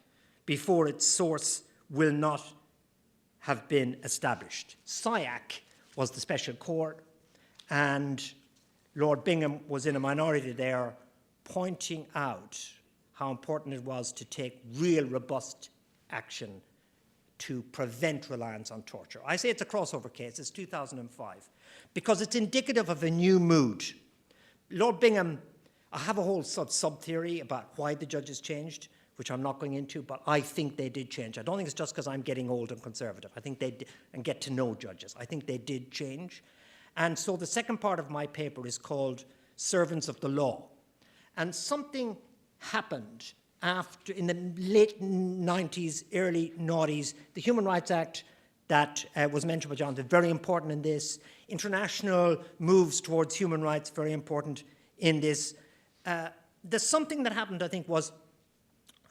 S3: before its source will not have been established. SIAC was the special court, and Lord Bingham was in a minority there, pointing out how important it was to take real robust action to prevent reliance on torture. I say it's a crossover case, it's 2005, because it's indicative of a new mood. Lord Bingham, I have a whole sub-theory about why the judges changed, which I'm not going into, but I think they did change. I don't think it's just because I'm getting old and conservative. I think they did, and get to know judges. I think they did change. And so the second part of my paper is called Servants of the Law. And something happened after, in the late 90s, early noughties, the Human Rights Act that was mentioned by Jonathan, very important in this. International moves towards human rights, very important in this. There's something that happened, I think, was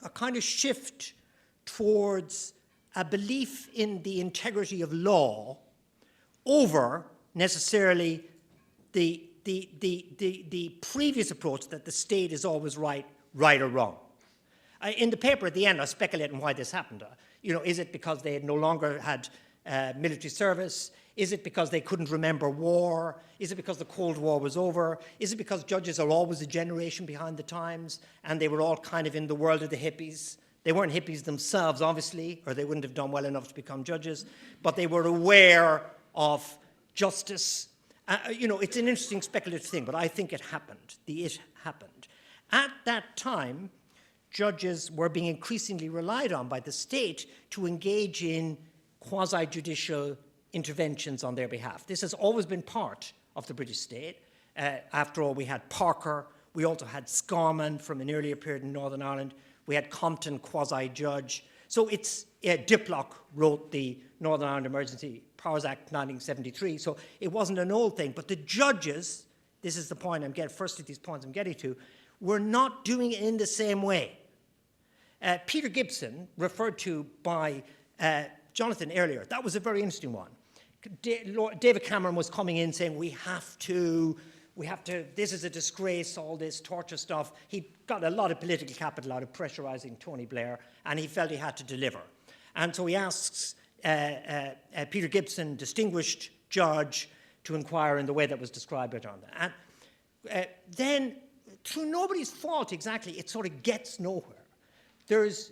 S3: a kind of shift towards a belief in the integrity of law over necessarily the previous approach that the state is always right or wrong. In the paper at the end, I speculate on why this happened. Is it because they no longer had military service? Is it because they couldn't remember war? Is it because the Cold War was over? Is it because judges are always a generation behind the times and they were all kind of in the world of the hippies? They weren't hippies themselves, obviously, or they wouldn't have done well enough to become judges, but they were aware of justice. It's an interesting speculative thing, but I think it happened. It happened. At that time, judges were being increasingly relied on by the state to engage in quasi-judicial interventions on their behalf. This has always been part of the British state. After all, we had Parker. We also had Scarman from an earlier period in Northern Ireland. We had Compton, quasi-judge. So Diplock wrote the Northern Ireland Emergency Powers Act 1973. So it wasn't an old thing. But the judges, this is the point I'm getting, first of these points I'm getting to, were not doing it in the same way. Peter Gibson, referred to by Jonathan earlier, that was a very interesting one. David Cameron was coming in saying, we have to, this is a disgrace, all this torture stuff. He got a lot of political capital out of pressurizing Tony Blair, and he felt he had to deliver. And so he asks Peter Gibson, distinguished judge, to inquire in the way that was described by Jonathan. And then, through nobody's fault exactly, it sort of gets nowhere. There's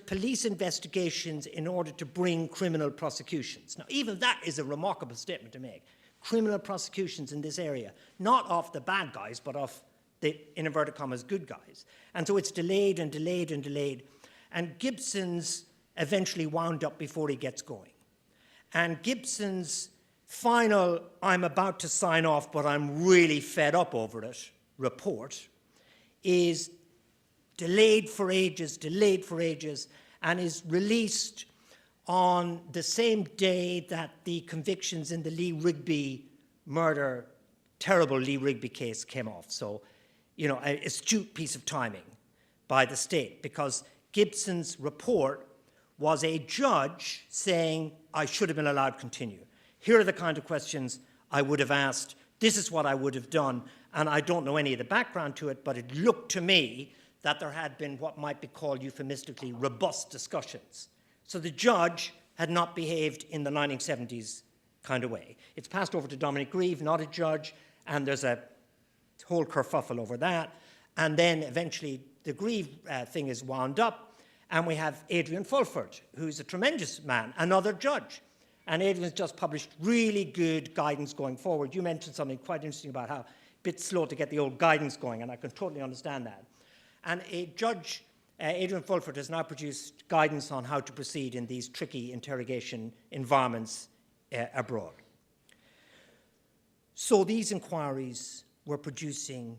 S3: police investigations in order to bring criminal prosecutions. Now, even that is a remarkable statement to make. Criminal prosecutions in this area, not of the bad guys, but of the, in inverted commas, good guys. And so it's delayed and delayed and delayed. And Gibson's eventually wound up before he gets going. And Gibson's final, I'm about to sign off, but I'm really fed up over it, report is delayed for ages, and is released on the same day that the convictions in the Lee Rigby murder, terrible Lee Rigby case came off. So, an astute piece of timing by the state, because Gibson's report was a judge saying, I should have been allowed to continue. Here are the kind of questions I would have asked. This is what I would have done. And I don't know any of the background to it, but it looked to me that there had been what might be called euphemistically robust discussions. So the judge had not behaved in the 1970s kind of way. It's passed over to Dominic Grieve, not a judge, and there's a whole kerfuffle over that. And then eventually the Grieve thing is wound up, and we have Adrian Fulford, who's a tremendous man, another judge. And Adrian's just published really good guidance going forward. You mentioned something quite interesting about how a bit slow to get the old guidance going, and I can totally understand that. And a judge, Adrian Fulford, has now produced guidance on how to proceed in these tricky interrogation environments abroad. So these inquiries were producing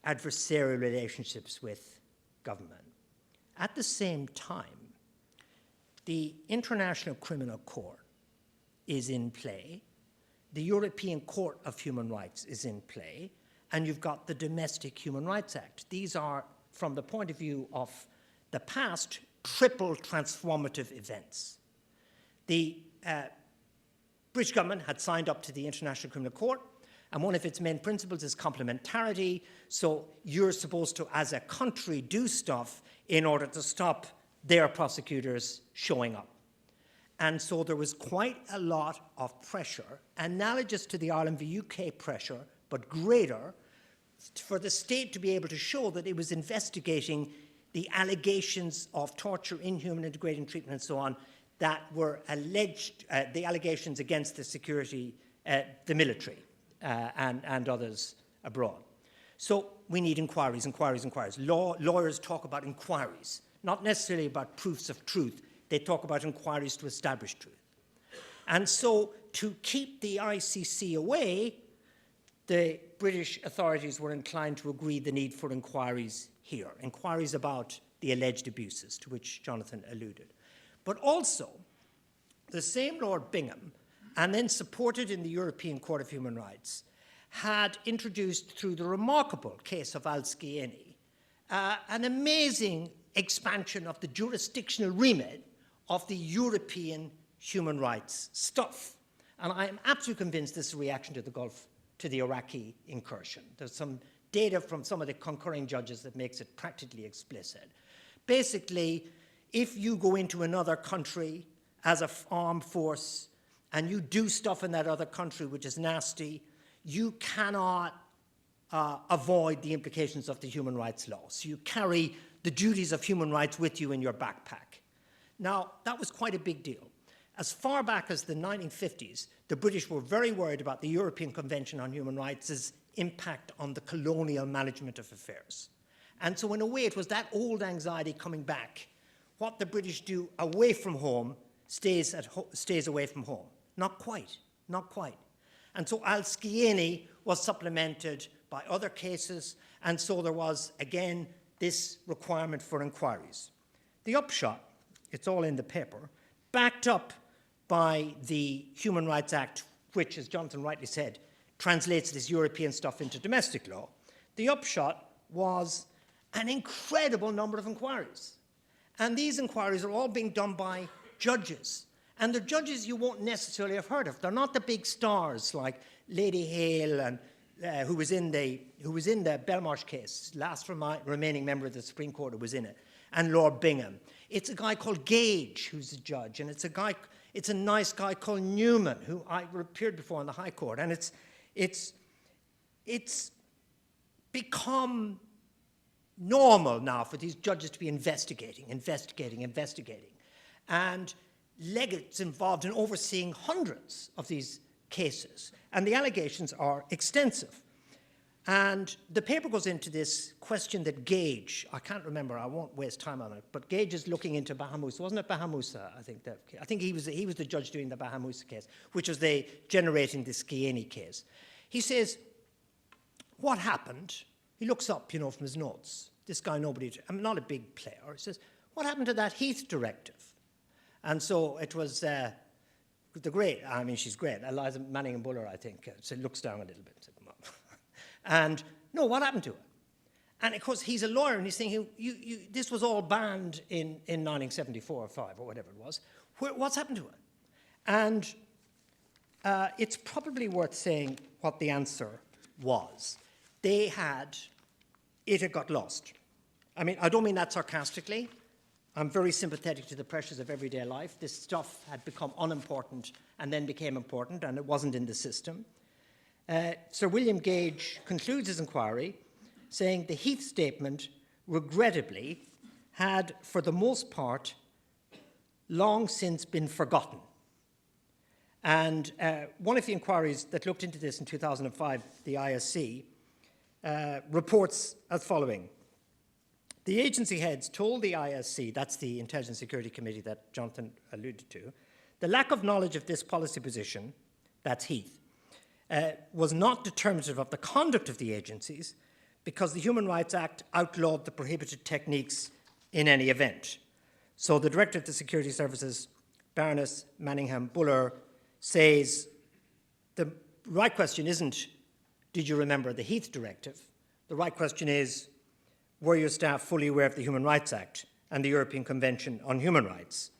S3: adversarial relationships with government. At the same time, the International Criminal Court is in play, the European Court of Human Rights is in play, and you've got the Domestic Human Rights Act. These are, from the point of view of the past, triple transformative events. The British government had signed up to the International Criminal Court, and one of its main principles is complementarity. So you're supposed to, as a country, do stuff in order to stop their prosecutors showing up. And so there was quite a lot of pressure, analogous to the Ireland v UK pressure, but greater, for the state to be able to show that it was investigating the allegations of torture, inhuman and degrading treatment, and so on, that were alleged, the allegations against the security, the military, and others abroad. So we need inquiries, inquiries, inquiries. Lawyers talk about inquiries, not necessarily about proofs of truth. They talk about inquiries to establish truth. And so to keep the ICC away, the British authorities were inclined to agree the need for inquiries here, inquiries about the alleged abuses to which Jonathan alluded. But also, the same Lord Bingham, and then supported in the European Court of Human Rights, had introduced through the remarkable case of Al-Sqieni an amazing expansion of the jurisdictional remit of the European human rights stuff. And I am absolutely convinced this is a reaction to the Gulf, to the Iraqi incursion. There's some data from some of the concurring judges that makes it practically explicit. Basically, if you go into another country as an armed force and you do stuff in that other country which is nasty, you cannot avoid the implications of the human rights law. So you carry the duties of human rights with you in your backpack. Now, that was quite a big deal. As far back as the 1950s, the British were very worried about the European Convention on Human Rights' impact on the colonial management of affairs. And so in a way, it was that old anxiety coming back. What the British do away from home stays away from home. Not quite, not quite. And so Al-Sqieni was supplemented by other cases, and so there was, again, this requirement for inquiries. The upshot, it's all in the paper, backed up by the Human Rights Act, which, as Jonathan rightly said, translates this European stuff into domestic law. The upshot was an incredible number of inquiries. And these inquiries are all being done by judges. And they're judges you won't necessarily have heard of. They're not the big stars like Lady Hale, and who was in the Belmarsh case, last remaining member of the Supreme Court who was in it, and Lord Bingham. It's a guy called Gage who's a judge, and it's a nice guy called Newman who I appeared before in the High Court, and it's become normal now for these judges to be investigating. And legates involved in overseeing hundreds of these cases. And the allegations are extensive. And the paper goes into this question that Gage, I can't remember, I won't waste time on it, but Gage is looking into Bahamousa. Wasn't it Bahamousa, I think he was the judge doing the Bahamousa case, which was generating the Sqieni case. He says, what happened? He looks up, from his notes. This guy, I'm not a big player. He says, what happened to that Heath directive? And so it was the great, she's great, Eliza Manningham-Buller, I think, so looks down a little bit. And, no, what happened to it? And, of course, he's a lawyer, and he's thinking, this was all banned in 1974 or 5 or whatever it was. What's happened to it? And it's probably worth saying what the answer was. It had got lost. I mean, I don't mean that sarcastically. I'm very sympathetic to the pressures of everyday life. This stuff had become unimportant and then became important, and it wasn't in the system. Sir William Gage concludes his inquiry saying the Heath statement, regrettably, had, for the most part, long since been forgotten. And one of the inquiries that looked into this in 2005, the ISC, reports as following. The agency heads told the ISC, that's the Intelligence Security Committee that Jonathan alluded to, the lack of knowledge of this policy position, that's Heath, was not determinative of the conduct of the agencies because the Human Rights Act outlawed the prohibited techniques in any event. So the Director of the Security Services, Baroness Manningham-Buller, says the right question isn't, did you remember the Heath Directive? The right question is, were your staff fully aware of the Human Rights Act and the European Convention on Human Rights?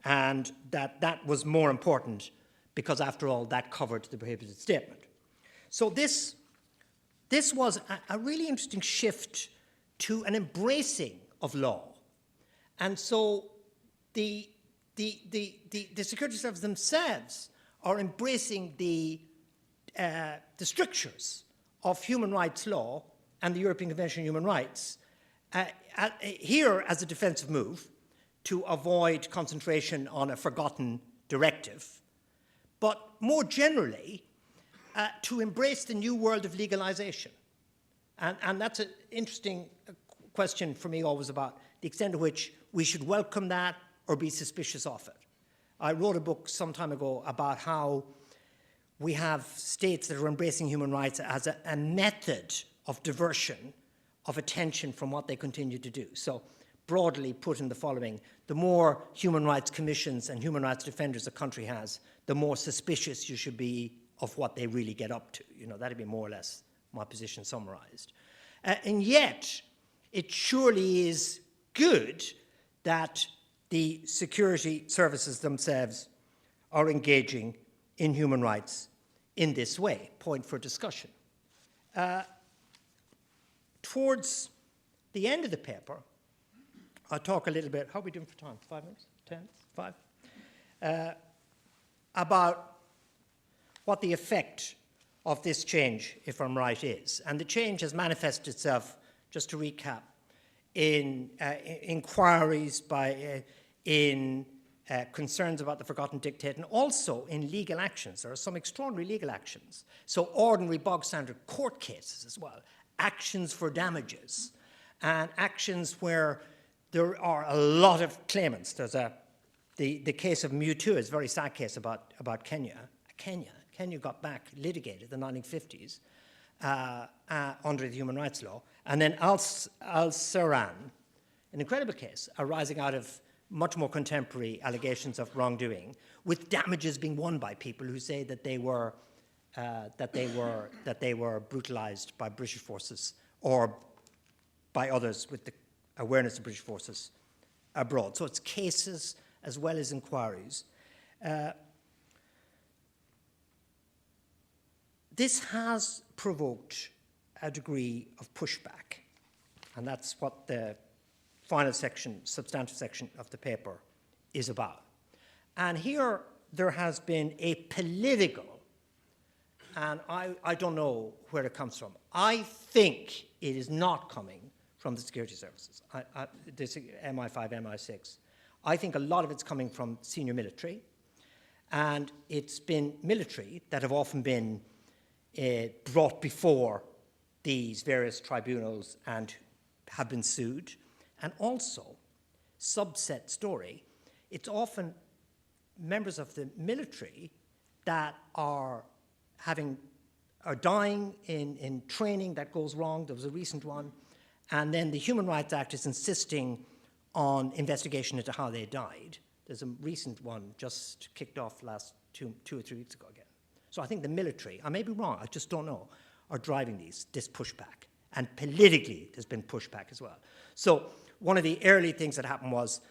S3: And that was more important because, after all, that covered the prohibited statement. So this was a really interesting shift to an embracing of law. And so the security services themselves are embracing the strictures of human rights law and the European Convention on Human Rights, here as a defensive move to avoid concentration on a forgotten directive, but more generally, to embrace the new world of legalization. And that's an interesting question for me always about the extent to which we should welcome that or be suspicious of it. I wrote a book some time ago about how we have states that are embracing human rights as a method of diversion of attention from what they continue to do. So broadly put in the following, the more human rights commissions and human rights defenders a country has, the more suspicious you should be of what they really get up to. You know, that'd be more or less my position summarized. And yet, it surely is good that the security services themselves are engaging in human rights in this way. Point for discussion. Towards the end of the paper, I'll talk a little bit, how are we doing for time? 5 minutes? 10? 5? About what the effect of this change, if I'm right, is. And the change has manifested itself, just to recap, in inquiries in concerns about the forgotten dictate, and also in legal actions. There are some extraordinary legal actions. So ordinary bog standard court cases as well, actions for damages, and actions where there are a lot of claimants. There's the case of Mewtwo is a very sad case about Kenya. Kenya got back litigated in the 1950s under the human rights law. And then Al-Saran, an incredible case arising out of much more contemporary allegations of wrongdoing, with damages being won by people who say that they were brutalized by British forces or by others with the awareness of British forces abroad. So it's cases as well as inquiries. This has provoked a degree of pushback, and that's what the final section, substantive section of the paper is about. And here there has been a political, and I don't know where it comes from. I think it is not coming from the security services, this MI5, MI6. I think a lot of it's coming from senior military, and it's been military that have often been brought before these various tribunals and have been sued. And also, subset story, it's often members of the military that are dying in training that goes wrong. There was a recent one. And then the Human Rights Act is insisting on investigation into how they died. There's a recent one just kicked off last two or 3 weeks ago again. So I think the military, I may be wrong, I just don't know, are driving this pushback. And politically, there's been pushback as well. So one of the early things that happened was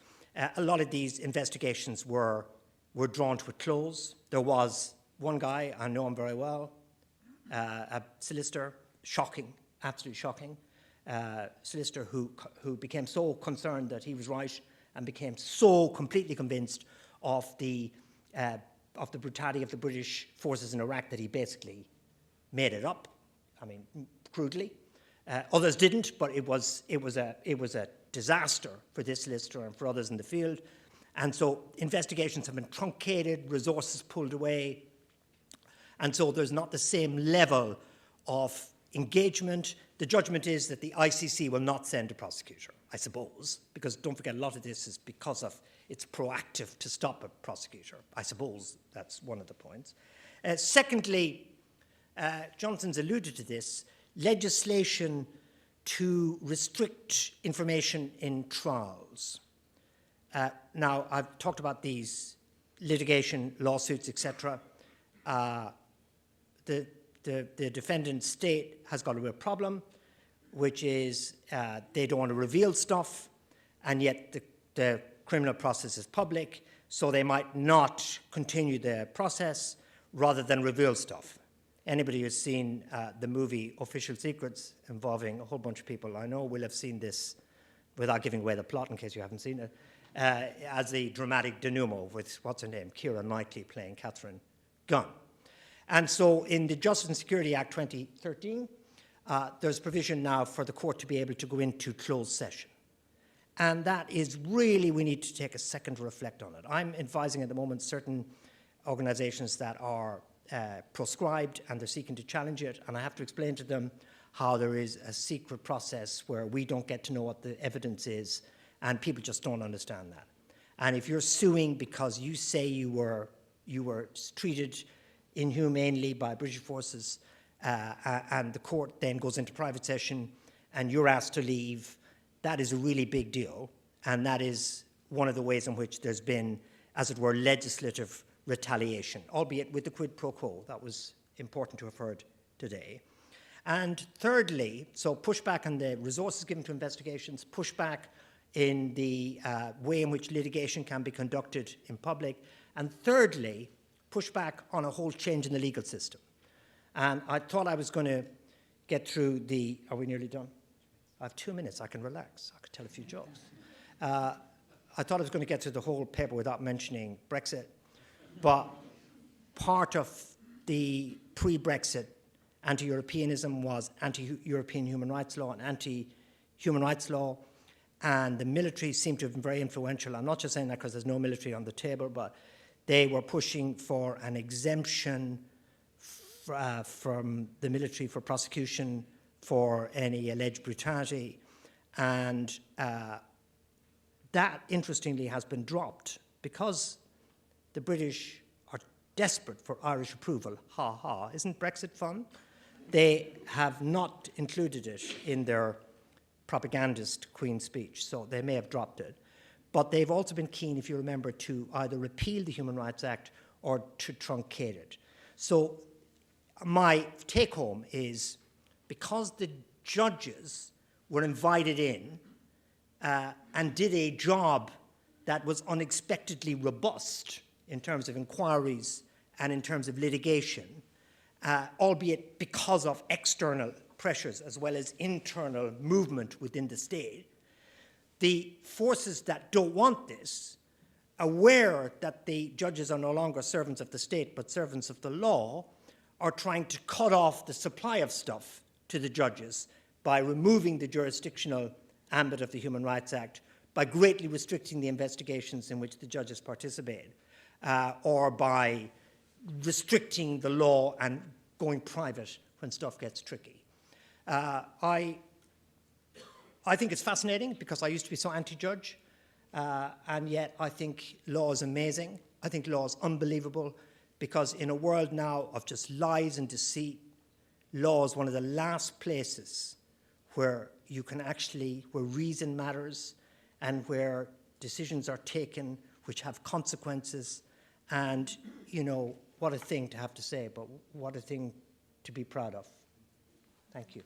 S3: a lot of these investigations were drawn to a close. There was one guy, I know him very well, a solicitor, shocking, absolutely shocking. solicitor who became so concerned that he was right and became so completely convinced of the brutality of the British forces in Iraq that he basically made it up. I mean, crudely. Others didn't, but it was a disaster for this solicitor and for others in the field. And so investigations have been truncated, resources pulled away, and so there's not the same level of engagement. The judgment is that the ICC will not send a prosecutor, I suppose, because don't forget, a lot of this is because of it's proactive to stop a prosecutor. I suppose that's one of the points. Secondly, Jonathan's alluded to this, legislation to restrict information in trials. Now, I've talked about these litigation, lawsuits, etc. The defendant state has got a real problem, which is they don't want to reveal stuff, and yet the criminal process is public, so they might not continue the process rather than reveal stuff. Anybody who's seen the movie Official Secrets, involving a whole bunch of people I know, will have seen this, without giving away the plot in case you haven't seen it, as the dramatic denouement with, what's her name, Keira Knightley playing Catherine Gunn. And so in the Justice and Security Act 2013, there's provision now for the court to be able to go into closed session. And that is really, we need to take a second to reflect on it. I'm advising at the moment certain organizations that are proscribed and they're seeking to challenge it, and I have to explain to them how there is a secret process where we don't get to know what the evidence is, and people just don't understand that. And if you're suing because you say you were treated inhumanely by British forces, and the court then goes into private session and you're asked to leave, that is a really big deal, and that is one of the ways in which there's been, as it were, legislative retaliation, albeit with the quid pro quo. That was important to have heard today. And thirdly, so pushback on the resources given to investigations, pushback in the way in which litigation can be conducted in public, and thirdly, pushback on a whole change in the legal system. And I thought I was going to get through the, are we nearly done? I have 2 minutes, I can relax, I could tell a few jokes. I thought I was going to get through the whole paper without mentioning Brexit, but part of the pre-Brexit anti-Europeanism was anti-European human rights law and anti-human rights law, and the military seemed to have been very influential. I'm not just saying that because there's no military on the table, but they were pushing for an exemption from the military for prosecution for any alleged brutality, and that, interestingly, has been dropped because the British are desperate for Irish approval. Ha ha, isn't Brexit fun? They have not included it in their propagandist Queen's speech, so they may have dropped it. But they've also been keen, if you remember, to either repeal the Human Rights Act or to truncate it. So my take-home is, because the judges were invited in and did a job that was unexpectedly robust in terms of inquiries and in terms of litigation, albeit because of external pressures as well as internal movement within the state, the forces that don't want this, aware that the judges are no longer servants of the state but servants of the law, are trying to cut off the supply of stuff to the judges by removing the jurisdictional ambit of the Human Rights Act, by greatly restricting the investigations in which the judges participate, or by restricting the law and going private when stuff gets tricky. I think it's fascinating because I used to be so anti-judge, and yet I think law is amazing. I think law is unbelievable because in a world now of just lies and deceit, law is one of the last places where you can actually, where reason matters and where decisions are taken which have consequences. And, you know, what a thing to have to say, but what a thing to be proud of. Thank you.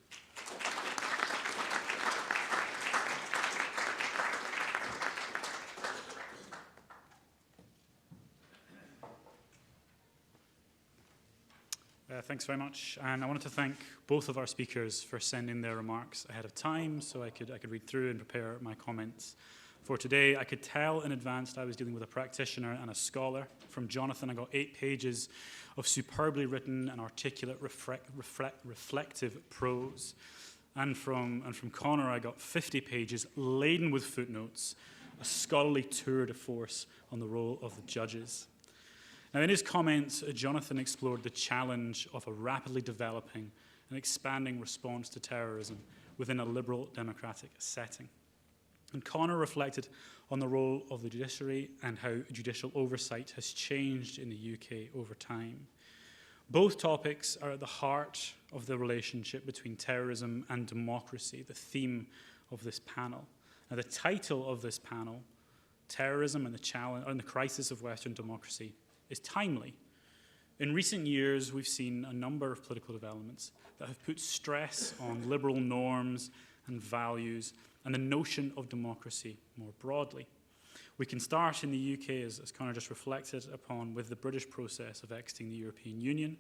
S4: Thanks very much. And I wanted to thank both of our speakers for sending their remarks ahead of time so I could read through and prepare my comments for today. I could tell in advance that I was dealing with a practitioner and a scholar. From Jonathan, I got 8 pages of superbly written and articulate reflective prose. And from Connor, I got 50 pages laden with footnotes, a scholarly tour de force on the role of the judges. Now, in his comments, Jonathan explored the challenge of a rapidly developing and expanding response to terrorism within a liberal democratic setting. And Connor reflected on the role of the judiciary and how judicial oversight has changed in the UK over time. Both topics are at the heart of the relationship between terrorism and democracy, the theme of this panel. Now, the title of this panel, Terrorism and the Crisis of Western Democracy, is timely. In recent years, we've seen a number of political developments that have put stress on liberal norms and values and the notion of democracy more broadly. We can start in the UK, as Conor just reflected upon, with the British process of exiting the European Union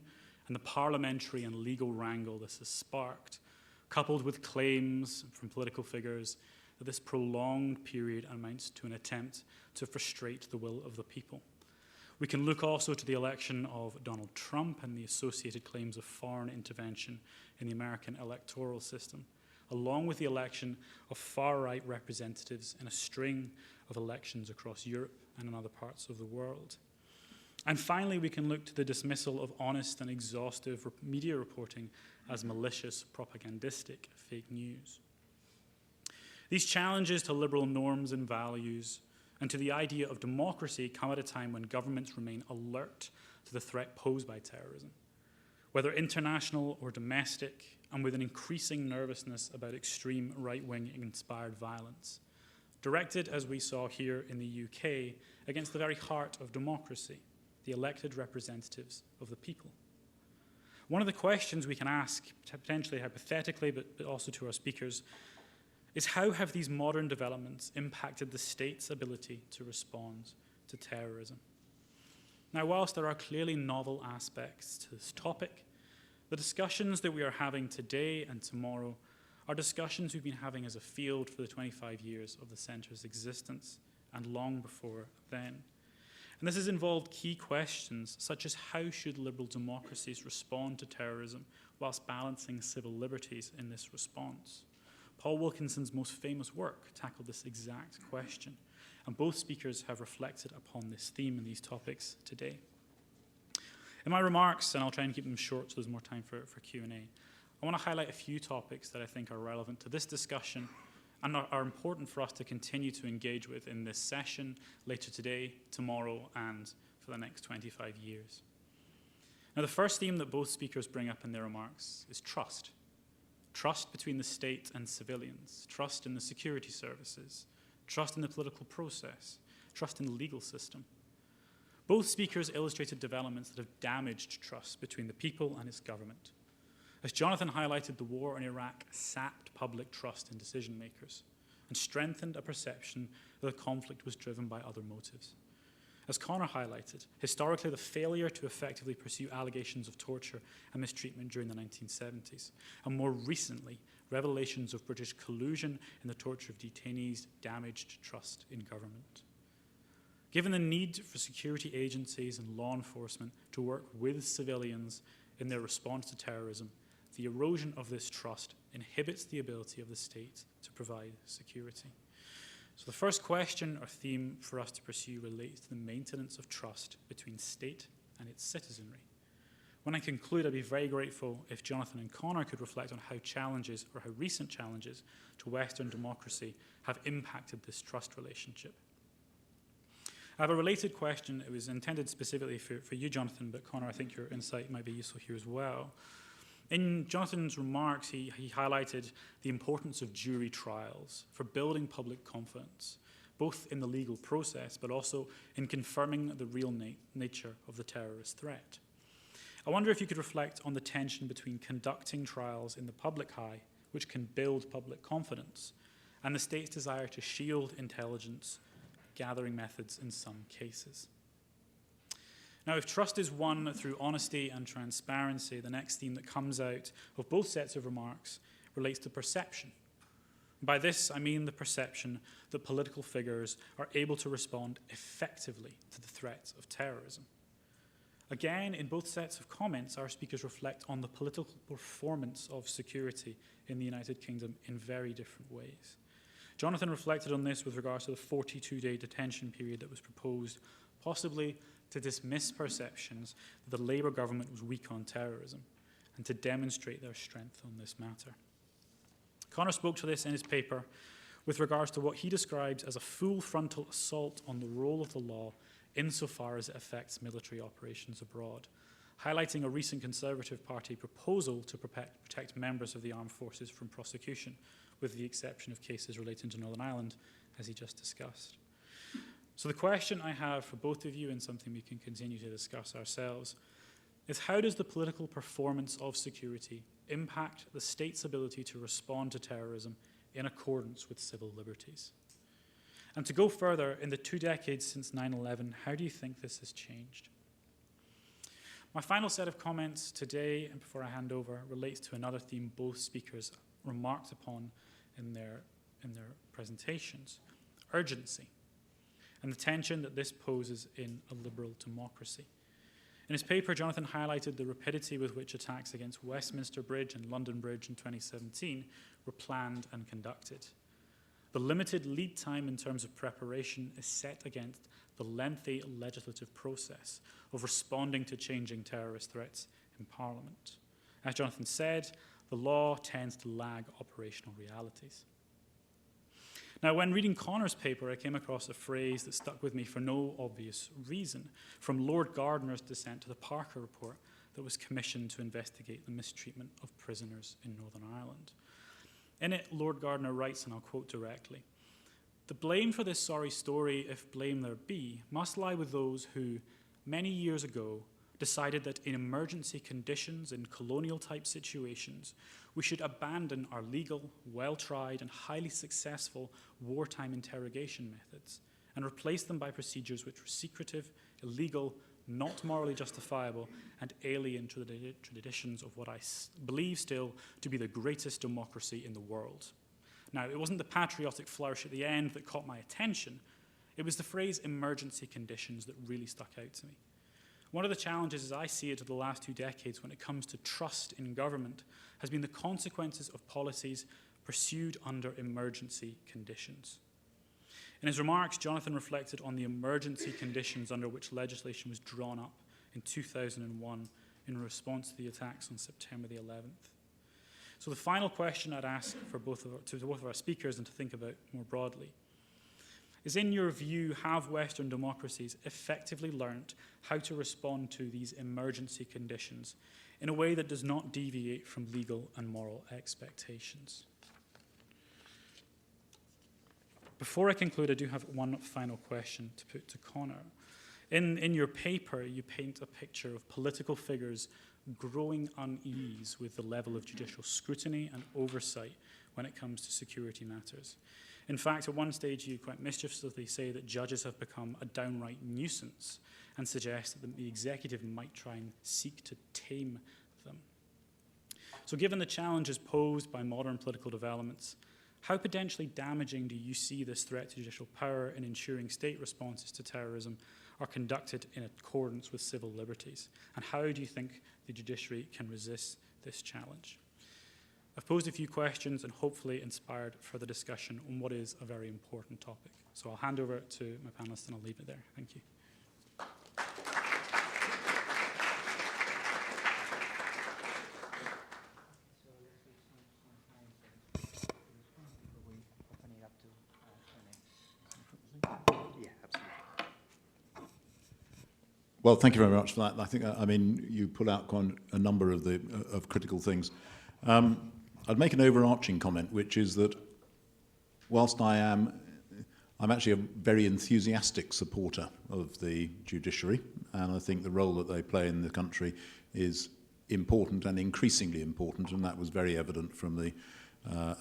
S4: and the parliamentary and legal wrangle this has sparked, coupled with claims from political figures that this prolonged period amounts to an attempt to frustrate the will of the people. We can look also to the election of Donald Trump and the associated claims of foreign intervention in the American electoral system, along with the election of far-right representatives in a string of elections across Europe and in other parts of the world. And finally, we can look to the dismissal of honest and exhaustive media reporting as malicious, propagandistic fake news. These challenges to liberal norms and values and to the idea of democracy come at a time when governments remain alert to the threat posed by terrorism, whether international or domestic, and with an increasing nervousness about extreme right-wing inspired violence, directed, as we saw here in the UK, against the very heart of democracy, the elected representatives of the people. One of the questions we can ask, potentially hypothetically, but also to our speakers, is how have these modern developments impacted the state's ability to respond to terrorism? Now, whilst there are clearly novel aspects to this topic, the discussions that we are having today and tomorrow are discussions we've been having as a field for the 25 years of the Centre's existence and long before then. And this has involved key questions such as how should liberal democracies respond to terrorism whilst balancing civil liberties in this response? Paul Wilkinson's most famous work tackled this exact question, and both speakers have reflected upon this theme and these topics today. In my remarks, and I'll try and keep them short so there's more time for Q&A, I want to highlight a few topics that I think are relevant to this discussion and are important for us to continue to engage with in this session, later today, tomorrow, and for the next 25 years. Now, the first theme that both speakers bring up in their remarks is trust. Trust between the state and civilians, trust in the security services, trust in the political process, trust in the legal system. Both speakers illustrated developments that have damaged trust between the people and its government. As Jonathan highlighted, the war in Iraq sapped public trust in decision makers and strengthened a perception that the conflict was driven by other motives. As Connor highlighted, historically the failure to effectively pursue allegations of torture and mistreatment during the 1970s, and more recently, revelations of British collusion in the torture of detainees damaged trust in government. Given the need for security agencies and law enforcement to work with civilians in their response to terrorism, the erosion of this trust inhibits the ability of the state to provide security. So the first question or theme for us to pursue relates to the maintenance of trust between state and its citizenry. When I conclude, I'd be very grateful if Jonathan and Connor could reflect on how challenges or how recent challenges to Western democracy have impacted this trust relationship. I have a related question. It was intended specifically for you, Jonathan, but Connor, I think your insight might be useful here as well. In Jonathan's remarks, he highlighted the importance of jury trials for building public confidence, both in the legal process, but also in confirming the real nature of the terrorist threat. I wonder if you could reflect on the tension between conducting trials in the public eye, which can build public confidence, and the state's desire to shield intelligence gathering methods in some cases. Now, if trust is won through honesty and transparency, the next theme that comes out of both sets of remarks relates to perception. By this, I mean the perception that political figures are able to respond effectively to the threats of terrorism. Again, in both sets of comments, our speakers reflect on the political performance of security in the United Kingdom in very different ways. Jonathan reflected on this with regards to the 42-day detention period that was proposed, possibly to dismiss perceptions that the Labour government was weak on terrorism and to demonstrate their strength on this matter. Connor spoke to this in his paper with regards to what he describes as a full frontal assault on the role of the law insofar as it affects military operations abroad, highlighting a recent Conservative Party proposal to protect members of the armed forces from prosecution, with the exception of cases relating to Northern Ireland, as he just discussed. So the question I have for both of you, and something we can continue to discuss ourselves, is how does the political performance of security impact the state's ability to respond to terrorism in accordance with civil liberties? And to go further, in the 2 decades since 9/11, how do you think this has changed? My final set of comments today, and before I hand over, relates to another theme both speakers remarked upon in their presentations: urgency, and the tension that this poses in a liberal democracy. In his paper, Jonathan highlighted the rapidity with which attacks against Westminster Bridge and London Bridge in 2017 were planned and conducted. The limited lead time in terms of preparation is set against the lengthy legislative process of responding to changing terrorist threats in Parliament. As Jonathan said, the law tends to lag operational realities. Now, when reading Connor's paper, I came across a phrase that stuck with me for no obvious reason, from Lord Gardiner's dissent to the Parker Report that was commissioned to investigate the mistreatment of prisoners in Northern Ireland. In it, Lord Gardiner writes, and I'll quote directly, "The blame for this sorry story, if blame there be, must lie with those who, many years ago, decided that in emergency conditions, in colonial-type situations, we should abandon our legal, well-tried, and highly successful wartime interrogation methods and replace them by procedures which were secretive, illegal, not morally justifiable, and alien to the traditions of what I believe still to be the greatest democracy in the world." Now, it wasn't the patriotic flourish at the end that caught my attention. It was the phrase emergency conditions that really stuck out to me. One of the challenges, as I see it, of the last 2 decades when it comes to trust in government has been the consequences of policies pursued under emergency conditions. In his remarks, Jonathan reflected on the emergency conditions under which legislation was drawn up in 2001 in response to the attacks on September the 11th. So the final question I'd ask for both of our speakers and to think about more broadly is, in your view, have Western democracies effectively learnt how to respond to these emergency conditions in a way that does not deviate from legal and moral expectations? Before I conclude, I do have one final question to put to Connor. In your paper, you paint a picture of political figures growing unease with the level of judicial scrutiny and oversight when it comes to security matters. In fact, at one stage, you quite mischievously say that judges have become a downright nuisance and suggest that the executive might try and seek to tame them. So given the challenges posed by modern political developments, how potentially damaging do you see this threat to judicial power in ensuring state responses to terrorism are conducted in accordance with civil liberties? And how do you think the judiciary can resist this challenge? I've posed a few questions and hopefully inspired further discussion on what is a very important topic. So I'll hand over to my panelists and I'll leave it there. Thank you.
S2: Well, thank you very much for that. I think, you pull out quite a number of critical things. I'd make an overarching comment, which is that whilst I'm actually a very enthusiastic supporter of the judiciary, and I think the role that they play in the country is important and increasingly important, and that was very evident from the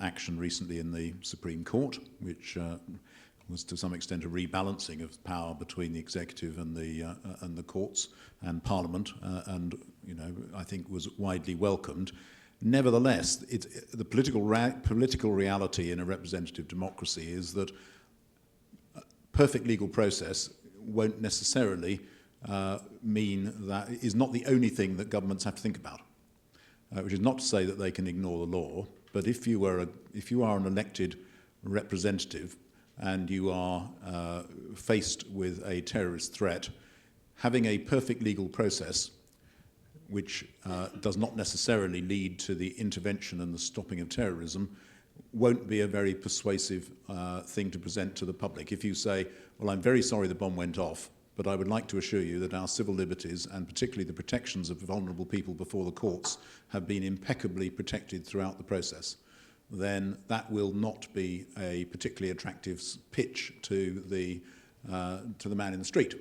S2: action recently in the Supreme Court, which was to some extent a rebalancing of power between the executive and the courts and Parliament, and I think was widely welcomed. Nevertheless, the political reality in a representative democracy is that perfect legal process won't necessarily mean that is not the only thing that governments have to think about. Which is not to say that they can ignore the law, but if you are an elected representative and you are faced with a terrorist threat, having a perfect legal process which does not necessarily lead to the intervention and the stopping of terrorism won't be a very persuasive thing to present to the public. If you say, well, I'm very sorry the bomb went off, but I would like to assure you that our civil liberties, and particularly the protections of vulnerable people before the courts, have been impeccably protected throughout the process, then that will not be a particularly attractive pitch to the man in the street.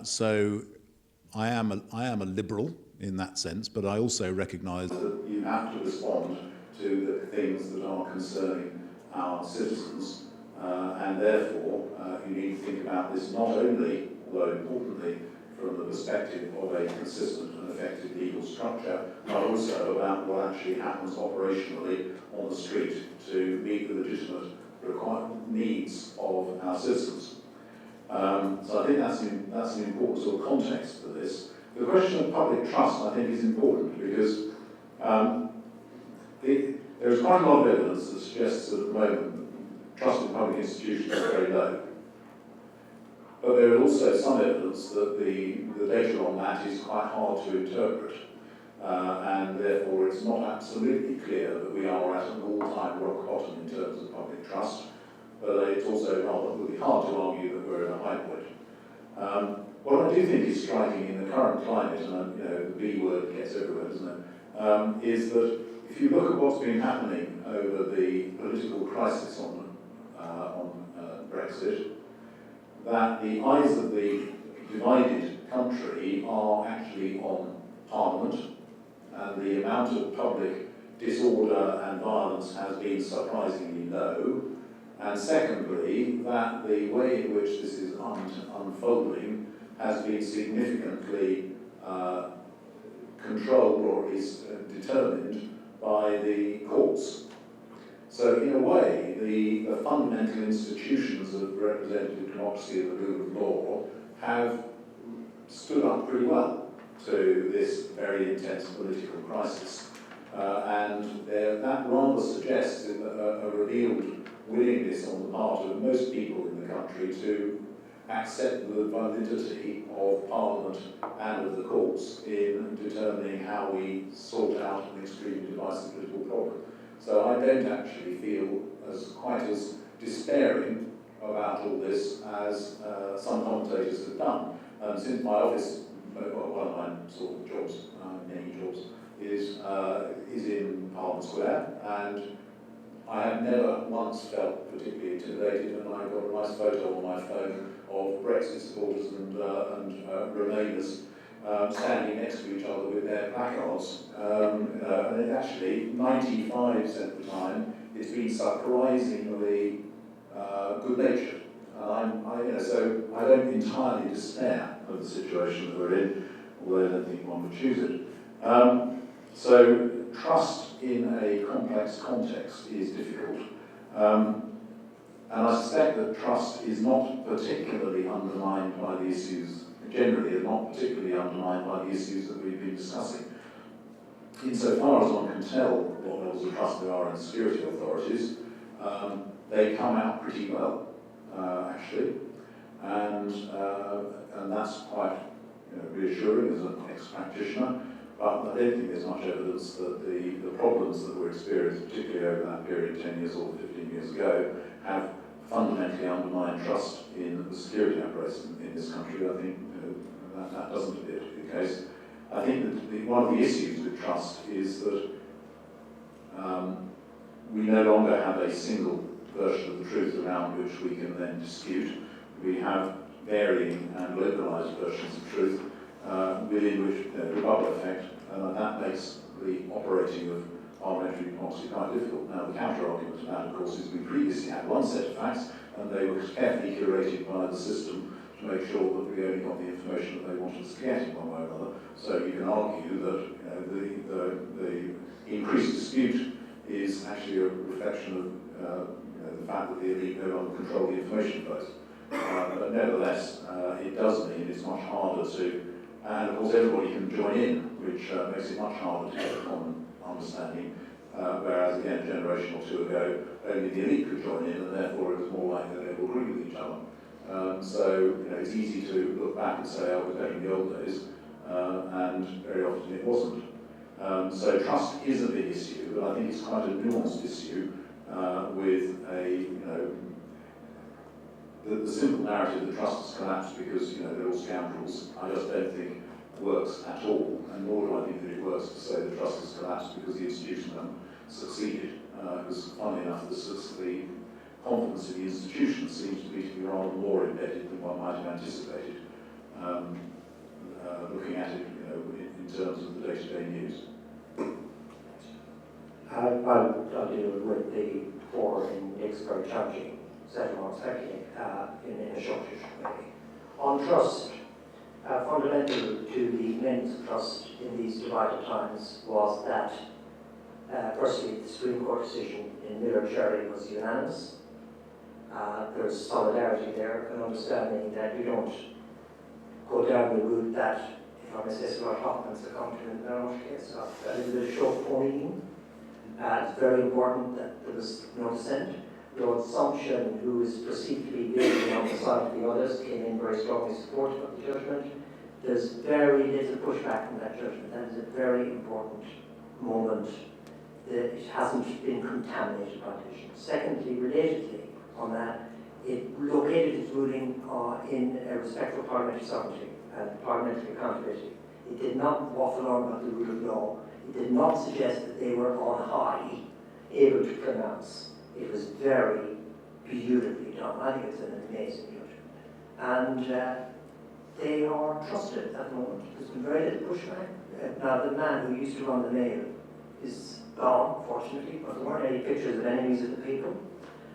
S2: So I am a liberal in that sense, but I also recognise that you have to respond to the things that are concerning our citizens, and therefore you need to think about this not only, although importantly, from the perspective of a consistent and effective legal structure, but also about what actually happens operationally on the street to meet the legitimate needs of our citizens. So I think that's an important sort of context for this. The question of public trust, I think, is important because there is quite a lot of evidence that suggests that at the moment trust in public institutions is very low. But there is also some evidence that the data on that is quite hard to interpret. And therefore it's not absolutely clear that we are at an all-time rock bottom in terms of public trust. But it's also really hard to argue that we're at a high point. What I do think is striking in the current climate, and the B word gets everywhere, doesn't it, is that if you look at what's been happening over the political crisis on Brexit, that the eyes of the divided country are actually on Parliament, and the amount of public disorder and violence has been surprisingly low. And secondly, that the way in which this is unfolding has been significantly controlled or is determined by the courts. So in a way, the fundamental institutions of representative democracy and the rule of law have stood up pretty well to this very intense political crisis. And that rather suggests a revealed willingness on the part of most people in the country to accept the validity of Parliament and of the courts in determining how we sort out an extremely divisive political problem. So I don't actually feel quite as despairing about all this as some commentators have done. Since my office, one of my sort of jobs, many jobs, is in Parliament Square, and I have never once felt particularly intimidated, and I've got a nice photo on my phone of Brexit supporters and Remainers standing next to each other with their placards. And it actually, 95% of the time, it's been surprisingly good-natured. So I don't entirely despair of the situation that we're in, although I don't think one would choose it. So trust in a complex context is difficult. And I suspect that trust is not particularly undermined by the issues, generally are not particularly undermined by the issues that we've been discussing. Insofar as one can tell what levels of trust there are in security authorities, they come out pretty well, actually. And that's quite reassuring as an ex-practitioner. But I don't think there's much evidence that the problems that were experienced, particularly over that period, 10 years or 15 years ago, have fundamentally undermined trust in the security apparatus in this country. I think that doesn't appear to be the case. I think that one of the issues with trust is that we no longer have a single version of the truth around which we can then dispute. We have varying and localised versions of truth within which the bubble effect, and that makes the operating of parliamentary democracy quite difficult. Now, the counter-argument to that, of course, is we previously had one set of facts, and they were carefully curated by the system to make sure that we only got the information that they wanted us to get in one way or another. So you can argue that the increased dispute is actually a reflection of the fact that the elite no longer control the information flows. But nevertheless, it does mean it's much harder to, and of course everybody can join in, which makes it much harder to get a common understanding. Whereas again, a generation or two ago, only the elite could join in, and therefore it was more likely that they would agree with each other. So it's easy to look back and say, oh, it was better in the old days, and very often it wasn't. So trust is a big issue, but I think it's quite a nuanced issue with the simple narrative that trust has collapsed because they're all scoundrels. I just don't think works at all, and nor do I think that it works to say that trust has collapsed because the institution hasn't succeeded. Because funnily enough, the confidence in the institution seems to be rather more embedded than one might have anticipated, looking at it in terms of the day-to-day news.
S3: I'll deal with the four in Nick's very challenging set of remarks, actually, in a shortish way. On trust, fundamental to the maintenance of trust in these divided times was that, firstly, the Supreme Court decision in Miller Cherry was unanimous. There's solidarity there, an understanding that you don't go down the route that, if I may say so, Hoffman's succumbed to in the Belmarsh case of Elizabeth Short-Ponying. It's very important that there was no dissent. Lord Sumption, who is perceived to be guilty on the side of the others, came in very strongly supportive of the judgment. There's very little pushback from that judgment. That is a very important moment. It hasn't been contaminated by division. Secondly, relatedly on that, it located its ruling in respect for parliamentary sovereignty and parliamentary accountability. It did not waffle on about the rule of law. It did not suggest that they were on high, able to pronounce. It was very beautifully done. I think it's an amazing judgment. And they are trusted at the moment. There's been very little pushback. Now, the man who used to run the Mail is gone, fortunately, but there weren't any pictures of enemies of the people.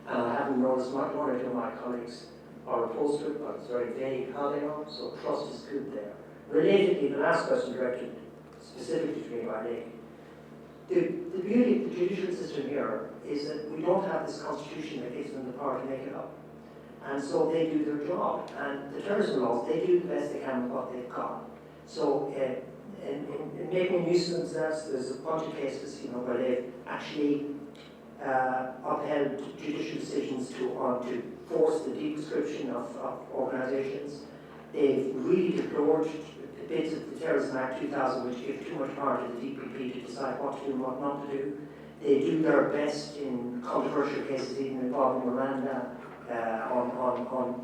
S3: And I haven't noticed much. One or two of my colleagues are opposed to it, but it's very vague how they are, so trust is good there. Relatedly, the last question directed specifically to me by Nick. The beauty of the judicial system here is that we don't have this constitution that gives them the power to make it up. And so they do their job. And the terrorism laws, they do the best they can with what they've got. So in making use of themselves, there's a bunch of cases where they've actually upheld judicial decisions to force the deconscription of organisations. They've really deplored the bits of the Terrorism Act 2000 which give too much power to the DPP to decide what to do and what not to do. They do their best in controversial cases, even involving Miranda, on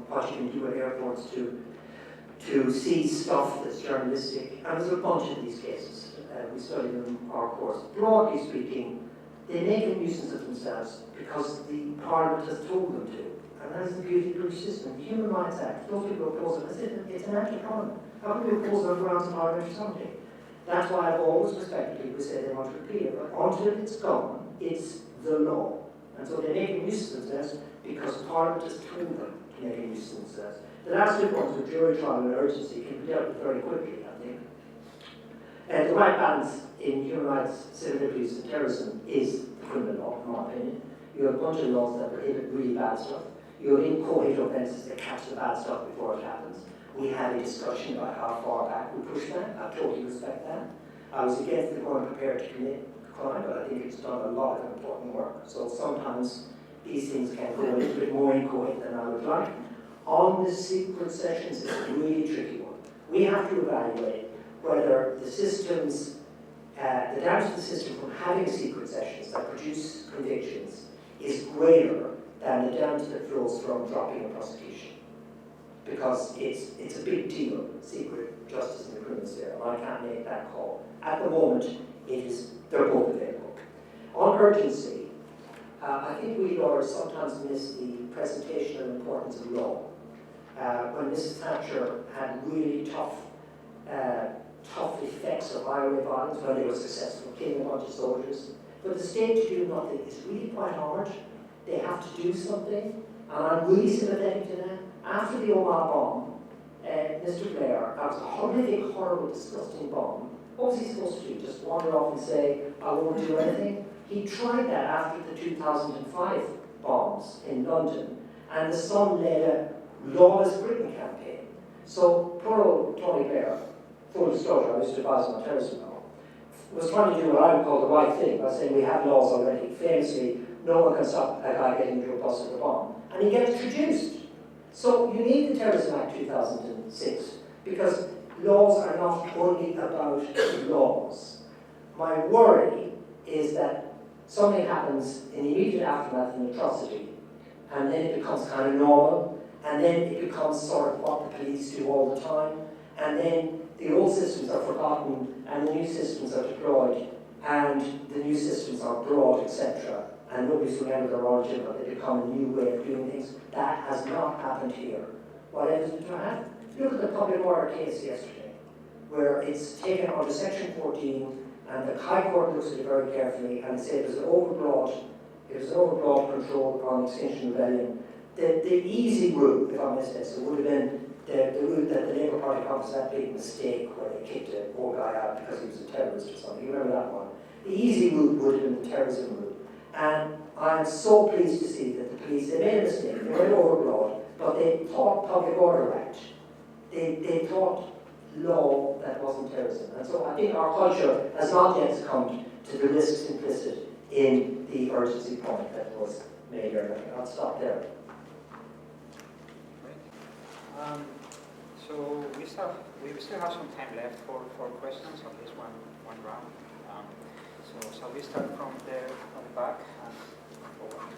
S3: what you can do at airports to seize stuff that's journalistic. And there's a bunch of these cases. We study them in our course. Broadly speaking, they make a nuisance of themselves because the Parliament has told them to. And that is the beauty of the British system. The Human Rights Act, those people oppose it. It's an act of Parliament. How can we oppose it on grounds of parliamentary sovereignty? That's why I've always respected people who say they want to repeal it. But until it's gone, it's the law. And so they make a nuisance of themselves because Parliament has told them to make a nuisance of themselves. The last two points with jury trial and urgency can be dealt with very quickly, I think. The right balance in human rights, civil liberties, and terrorism is the criminal law, in my opinion. You have a bunch of laws that prohibit really bad stuff. You have inchoate offences that catch the bad stuff before it happens. We had a discussion about how far back we push that. I totally respect that. I was against the going prepared to commit crime, but I think it's done a lot of important work. So sometimes these things can go a little bit more inchoate than I would like. On the secret sessions, it's a really tricky one. We have to evaluate whether the systems, the damage to the system from having secret sessions that produce convictions is greater than the damage that flows from dropping a prosecution. Because it's a big deal, secret justice in the criminal sphere, and I can't make that call. At the moment, they're both available. On urgency, I think we lawyers sometimes miss the presentation and importance of law. When Mrs. Thatcher had really tough effects of IRA violence when they were successful, killing a bunch of soldiers. For the state to do nothing is really quite hard. They have to do something,
S5: And I'm really sympathetic to them. After the Omagh bomb, Mr. Blair, that was a horrific, horrible, disgusting bomb. What was he supposed to do? Just wander off and say, I won't do anything? He tried that after the 2005 bombs in London, and the Sun led a lawless Britain campaign. So poor old Tony Blair, full disclosure, I used to advise him on terrorism law, was trying to do what I would call the right thing by saying we have laws already. Famously, no one can stop a guy getting into a bus with a bomb. And he gets traduced. So you need the Terrorism Act 2006 because laws are not only about laws. My worry is that something happens in the immediate aftermath of an atrocity, and then it becomes kind of normal, and then it becomes sort of what the police do all the time, and then the old systems are forgotten, and the new systems are deployed, and the new systems are broad, etc., and nobody's remembered their origin, but they become a new way of doing things. That has not happened here. What evidence do I have? Look at the public order case yesterday, where it's taken under Section 14, and the High Court looks at it very carefully, and it said it was an overbroad control on Extinction Rebellion. The easy route, if I may say so, would have been the route that the Labour Party conference that big mistake where they kicked a poor guy out because he was a terrorist or something. You remember that one? The easy route would have been the terrorism route. And I am so pleased to see that the police, they made a mistake, they went overbroad, but they thought Public Order Act. They thought law that wasn't terrorism. And so I think our culture has not yet succumbed to the risks implicit in the urgency point that was made earlier. I'll stop there.
S6: So we still have some time left for questions, at least one round. So shall we start from the back and forward?